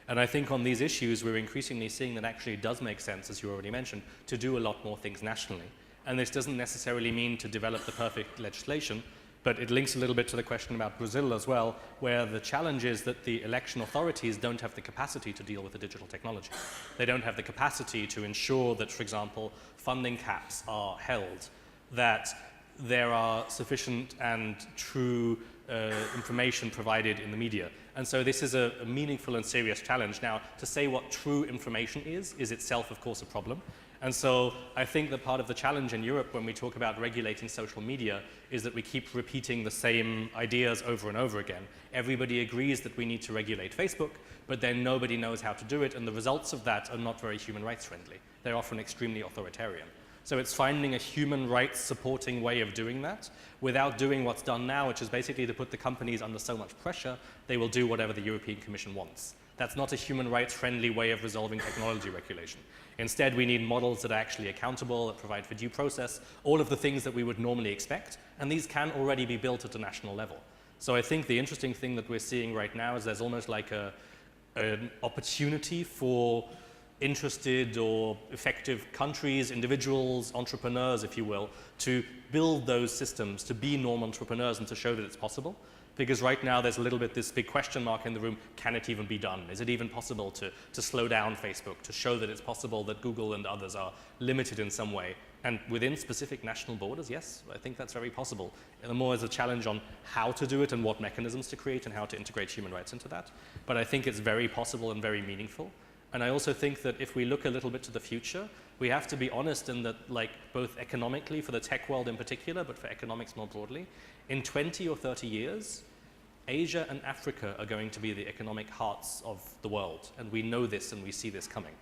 And I think on these issues, we're increasingly seeing that actually it does make sense, as you already mentioned, to do a lot more things nationally. And this doesn't necessarily mean to develop the perfect legislation, but it links a little bit to the question about Brazil as well, where the challenge is that the election authorities don't have the capacity to deal with the digital technology. They don't have the capacity to ensure that, for example, funding caps are held, that there are sufficient and true information provided in the media. And so this is a meaningful and serious challenge. Now, to say what true information is itself, of course, a problem. And so I think that part of the challenge in Europe when we talk about regulating social media is that we keep repeating the same ideas over and over again. Everybody agrees that we need to regulate Facebook, but then nobody knows how to do it, and the results of that are not very human rights friendly. They're often extremely authoritarian. So it's finding a human rights supporting way of doing that without doing what's done now, which is basically to put the companies under so much pressure, they will do whatever the European Commission wants. That's not a human rights friendly way of resolving technology regulation. Instead, we need models that are actually accountable, that provide for due process, all of the things that we would normally expect, and these can already be built at a national level. So I think the interesting thing that we're seeing right now is there's almost like an opportunity for interested or effective countries, individuals, entrepreneurs, if you will, to build those systems, to be normal entrepreneurs and to show that it's possible. Because right now there's a little bit this big question mark in the room, can it even be done? Is it even possible to slow down Facebook, to show that it's possible that Google and others are limited in some way? And within specific national borders, yes, I think that's very possible. And more as a challenge on how to do it and what mechanisms to create and how to integrate human rights into that. But I think it's very possible and very meaningful. And I also think that if we look a little bit to the future, we have to be honest in that, like, both economically, for the tech world in particular, but for economics more broadly, in 20 or 30 years, Asia and Africa are going to be the economic hearts of the world, and we know this and we see this coming.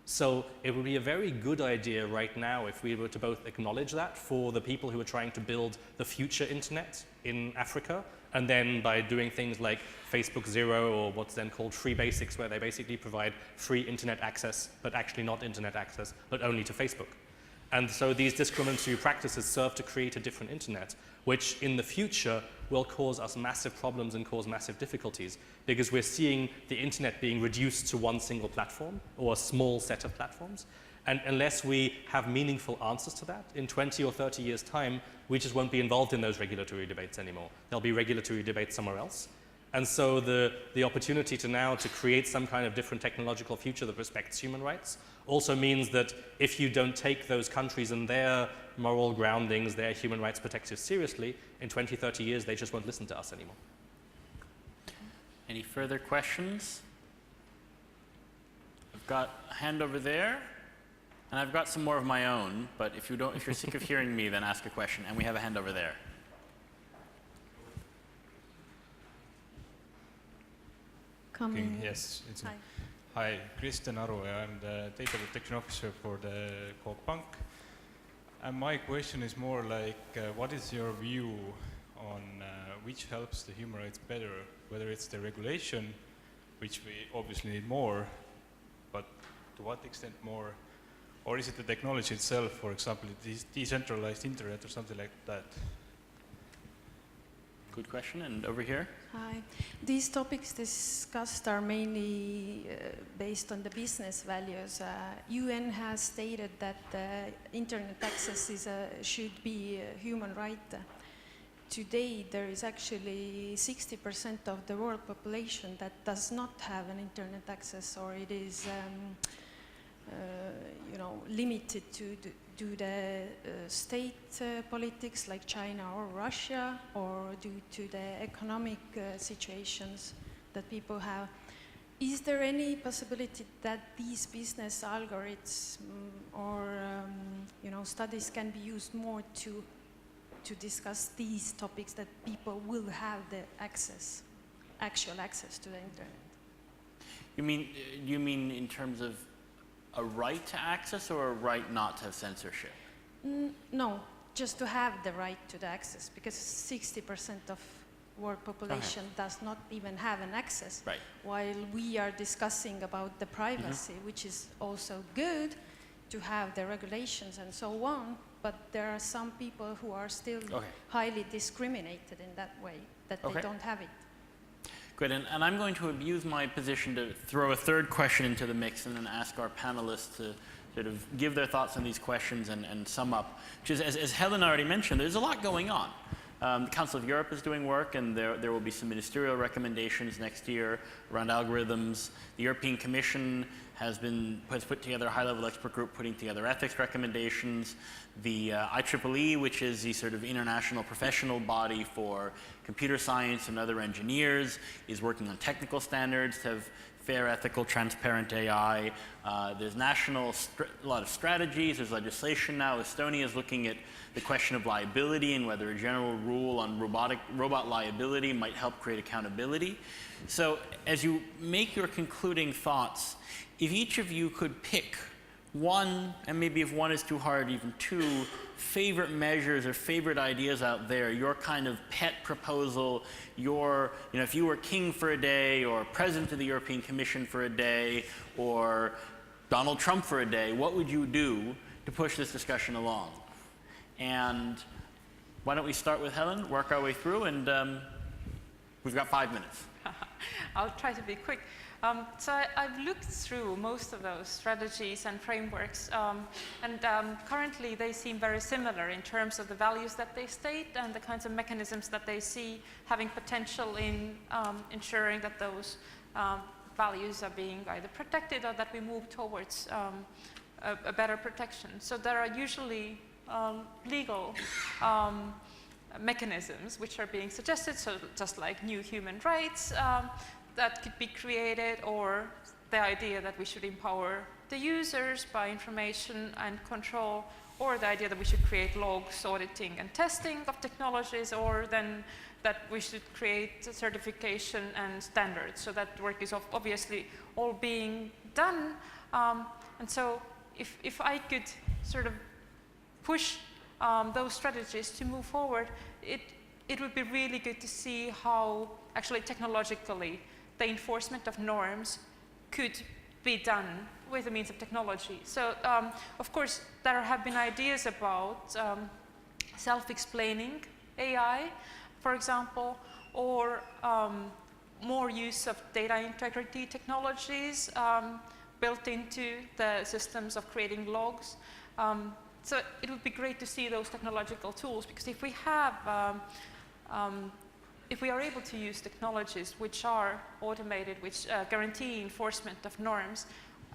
So it would be a very good idea right now if we were to both acknowledge that for the people who are trying to build the future internet in Africa, and then by doing things like Facebook Zero or what's then called Free Basics, where they basically provide free internet access, but actually not internet access, but only to Facebook. And so these discriminatory practices serve to create a different internet, which in the future will cause us massive problems and cause massive difficulties, because we're seeing the internet being reduced to one single platform or a small set of platforms. And unless we have meaningful answers to that, in 20 or 30 years' time, we just won't be involved in those regulatory debates anymore. There'll be regulatory debates somewhere else. And so the opportunity to now to create some kind of different technological future that respects human rights also means that if you don't take those countries and their moral groundings, their human rights protectives seriously, in 20, 30 years, they just won't listen to us anymore. Any further questions? I've got a hand over there, and I've got some more of my own, but if you're sick of hearing me, then ask a question, and we have a hand over there. Yes, it's me. Hi, Kristen Aru. I'm the data protection officer for the Coop Pank. And my question is more like, what is your view on which helps the human rights better, whether it's the regulation, which we obviously need more, but to what extent more, or is it the technology itself, for example, decentralized internet or something like that? Good question, and over here. Hi. These topics discussed are mainly based on the business values. UN has stated that internet access should be a human right. Today, there is actually 60% of the world population that does not have an internet access, or it is limited to due to state politics like China or Russia, or due to the economic situations that people have. Is there any possibility that these business algorithms or studies can be used more to discuss these topics, that people will have the actual access to the internet? You mean in terms of a right to access or a right not to have censorship? No, just to have the right to the access, because 60% of world population does not even have an access, right, while we are discussing about the privacy, which is also good to have the regulations and so on, but there are some people who are still highly discriminated in that way, that they don't have it. Good, and I'm going to abuse my position to throw a third question into the mix and then ask our panelists to sort of give their thoughts on these questions and sum up. Which is, as Helen already mentioned, there's a lot going on. The Council of Europe is doing work, and there will be some ministerial recommendations next year around algorithms. The European Commission has put together a high-level expert group putting together ethics recommendations. The IEEE, which is the sort of international professional body for computer science and other engineers, is working on technical standards to have fair, ethical, transparent AI. There's a lot of strategies. There's legislation now. Estonia is looking at the question of liability and whether a general rule on robot liability might help create accountability. So as you make your concluding thoughts, if each of you could pick one, and maybe if one is too hard, even two, favorite measures or favorite ideas out there, your kind of pet proposal, if you were king for a day, or president of the European Commission for a day, or Donald Trump for a day, what would you do to push this discussion along? And why don't we start with Helen, work our way through, and we've got 5 minutes. I'll try to be quick. So I've looked through most of those strategies and frameworks, and currently they seem very similar in terms of the values that they state and the kinds of mechanisms that they see having potential in ensuring that those values are being either protected or that we move towards a better protection. So there are usually legal mechanisms which are being suggested, so just like new human rights that could be created, or the idea that we should empower the users by information and control, or the idea that we should create logs, auditing and testing of technologies, or then that we should create certification and standards. So that work is obviously all being done. And so if I could sort of push those strategies to move forward, it would be really good to see how actually technologically the enforcement of norms could be done with the means of technology. So, of course, there have been ideas about self-explaining AI, for example, or more use of data integrity technologies built into the systems of creating logs. So it would be great to see those technological tools, because if we have if we are able to use technologies which are automated, which guarantee enforcement of norms,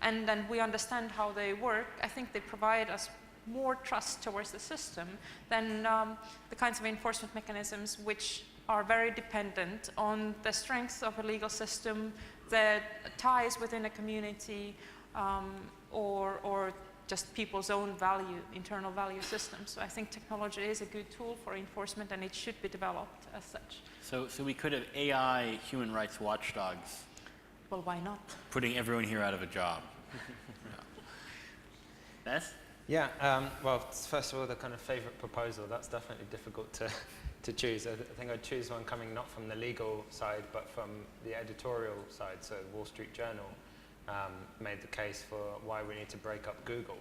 and then we understand how they work, I think they provide us more trust towards the system than the kinds of enforcement mechanisms which are very dependent on the strength of a legal system, the ties within a community, or just people's own internal value systems. So I think technology is a good tool for enforcement, and it should be developed as such. So we could have AI human rights watchdogs. Well, why not? Putting everyone here out of a job. Ness? Yeah, well, first of all, the kind of favorite proposal, that's definitely difficult to choose. I think I'd choose one coming not from the legal side, but from the editorial side. So Wall Street Journal made the case for why we need to break up Google.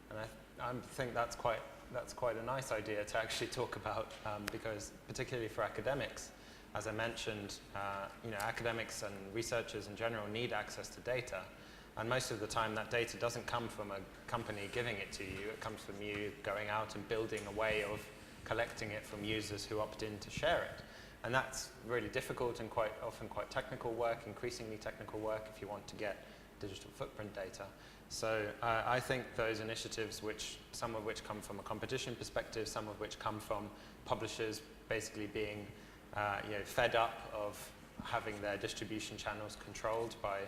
And I think that's quite a nice idea to actually talk about, because particularly for academics, as I mentioned, academics and researchers in general need access to data. And most of the time that data doesn't come from a company giving it to you, it comes from you going out and building a way of collecting it from users who opt in to share it. And that's really difficult and often quite technical work, increasingly technical work if you want to get digital footprint data. So I think those initiatives, some of which come from a competition perspective, some of which come from publishers basically being fed up of having their distribution channels controlled by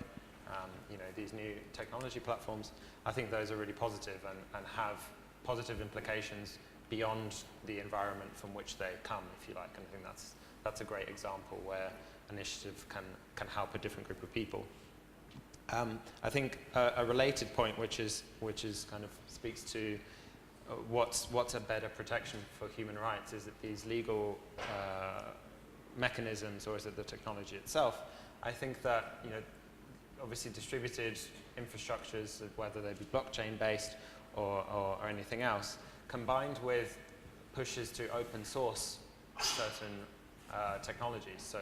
these new technology platforms, I think those are really positive and have positive implications beyond the environment from which they come, if you like. And I think that's a great example where initiative can help a different group of people. I think a related point, which is kind of speaks to what's a better protection for human rights, is that these legal mechanisms, or is it the technology itself? I think that obviously distributed infrastructures, whether they be blockchain-based or anything else, combined with pushes to open source certain technologies. So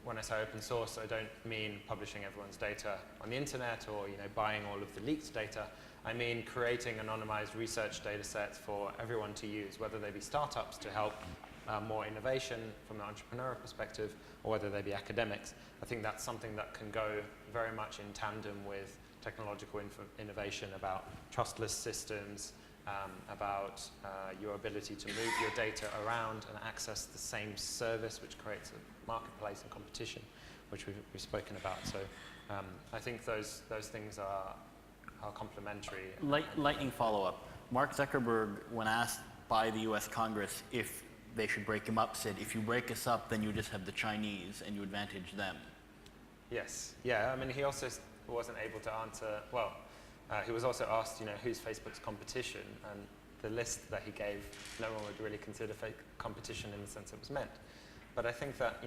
when I say open source, I don't mean publishing everyone's data on the internet or buying all of the leaked data. I mean creating anonymized research data sets for everyone to use, whether they be startups to help more innovation from an entrepreneurial perspective, or whether they be academics. I think that's something that can go very much in tandem with technological innovation about trustless systems, about your ability to move your data around and access the same service, which creates a marketplace and competition, which we've spoken about. So I think those things are complementary. Lightning follow-up. Mark Zuckerberg, when asked by the US Congress if they should break him up, said, if you break us up, then you just have the Chinese and you advantage them. Yes. Yeah, I mean, he also wasn't able to answer, well, he was also asked, who's Facebook's competition? And the list that he gave, no one would really consider competition in the sense it was meant. But I think that,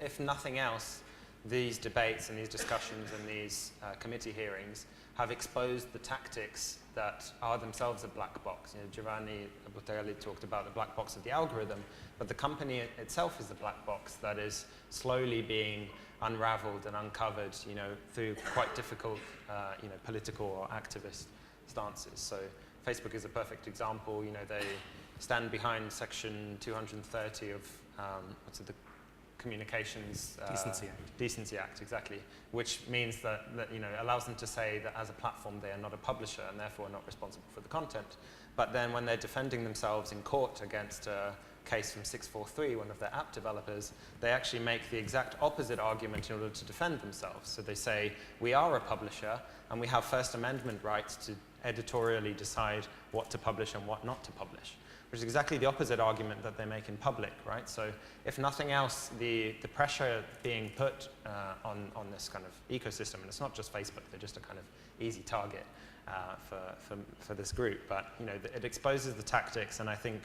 if nothing else, these debates and these discussions and these committee hearings have exposed the tactics that are themselves a black box. Giovanni Butarelli talked about the black box of the algorithm, but the company itself is the black box that is slowly being unraveled and uncovered, through quite difficult, political or activist stances. So Facebook is a perfect example. They stand behind Section 230 of the Communications Decency Act, exactly, which means that allows them to say that as a platform they are not a publisher and therefore not responsible for the content. But then when they're defending themselves in court against a case from 643, one of their app developers, they actually make the exact opposite argument in order to defend themselves. So they say, we are a publisher and we have First Amendment rights to editorially decide what to publish and what not to publish, which is exactly the opposite argument that they make in public, right? So if nothing else, the pressure being put on this kind of ecosystem, and it's not just Facebook, they're just a kind of easy target for this group, but it exposes the tactics, and I think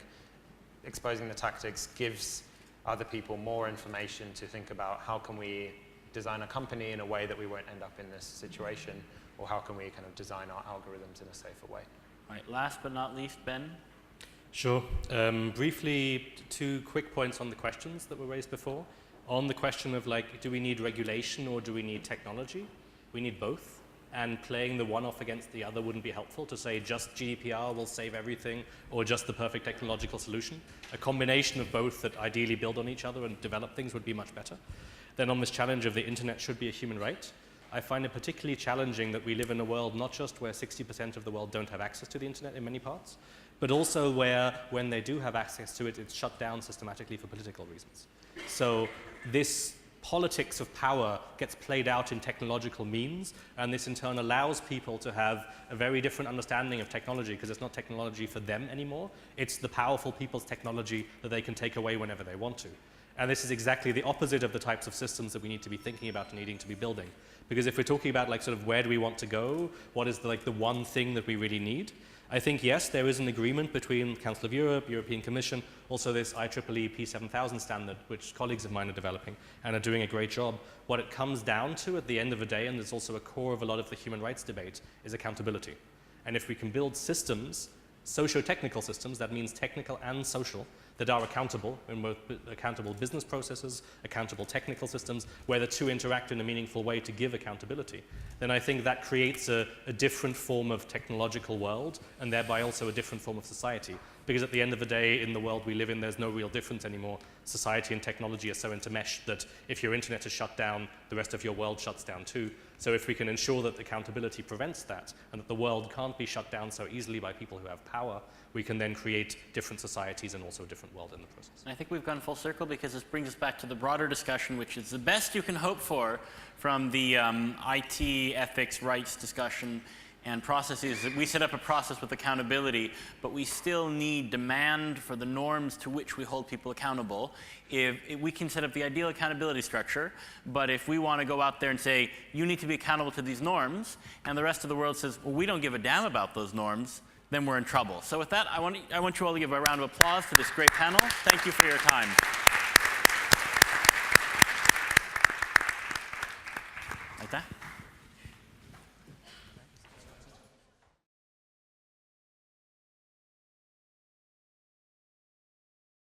exposing the tactics gives other people more information to think about how can we design a company in a way that we won't end up in this situation, or how can we kind of design our algorithms in a safer way. All right, last but not least, Ben. Sure. Briefly, 2 quick points on the questions that were raised before. On the question of do we need regulation or do we need technology? We need both. And playing the one off against the other wouldn't be helpful to say just GDPR will save everything or just the perfect technological solution. A combination of both that ideally build on each other and develop things would be much better. Then on this challenge of the internet should be a human right, I find it particularly challenging that we live in a world not just where 60% of the world don't have access to the internet in many parts, but also where when they do have access to it, it's shut down systematically for political reasons. So this politics of power gets played out in technological means, and this in turn allows people to have a very different understanding of technology, because it's not technology for them anymore, it's the powerful people's technology that they can take away whenever they want to. And this is exactly the opposite of the types of systems that we need to be thinking about and needing to be building. Because if we're talking about sort of where do we want to go, what is the one thing that we really need, I think, yes, there is an agreement between Council of Europe, European Commission, also this IEEE P7000 standard, which colleagues of mine are developing and are doing a great job. What it comes down to at the end of the day, and it's also a core of a lot of the human rights debate, is accountability. And if we can build systems, socio-technical systems, that means technical and social, that are accountable, in both accountable business processes, accountable technical systems, where the two interact in a meaningful way to give accountability, then I think that creates a different form of technological world, and thereby also a different form of society. Because at the end of the day, in the world we live in, there's no real difference anymore. Society and technology are so intermeshed that if your internet is shut down, the rest of your world shuts down too. So if we can ensure that accountability prevents that, and that the world can't be shut down so easily by people who have power, we can then create different societies and also a different world in the process. And I think we've gone full circle because this brings us back to the broader discussion, which is the best you can hope for from the IT ethics rights discussion and processes. We set up a process with accountability, but we still need demand for the norms to which we hold people accountable. If we can set up the ideal accountability structure, but if we want to go out there and say, you need to be accountable to these norms, and the rest of the world says, well, we don't give a damn about those norms, then we're in trouble. So with that, I want you all to give a round of applause to this great panel. Thank you for your time. Like that.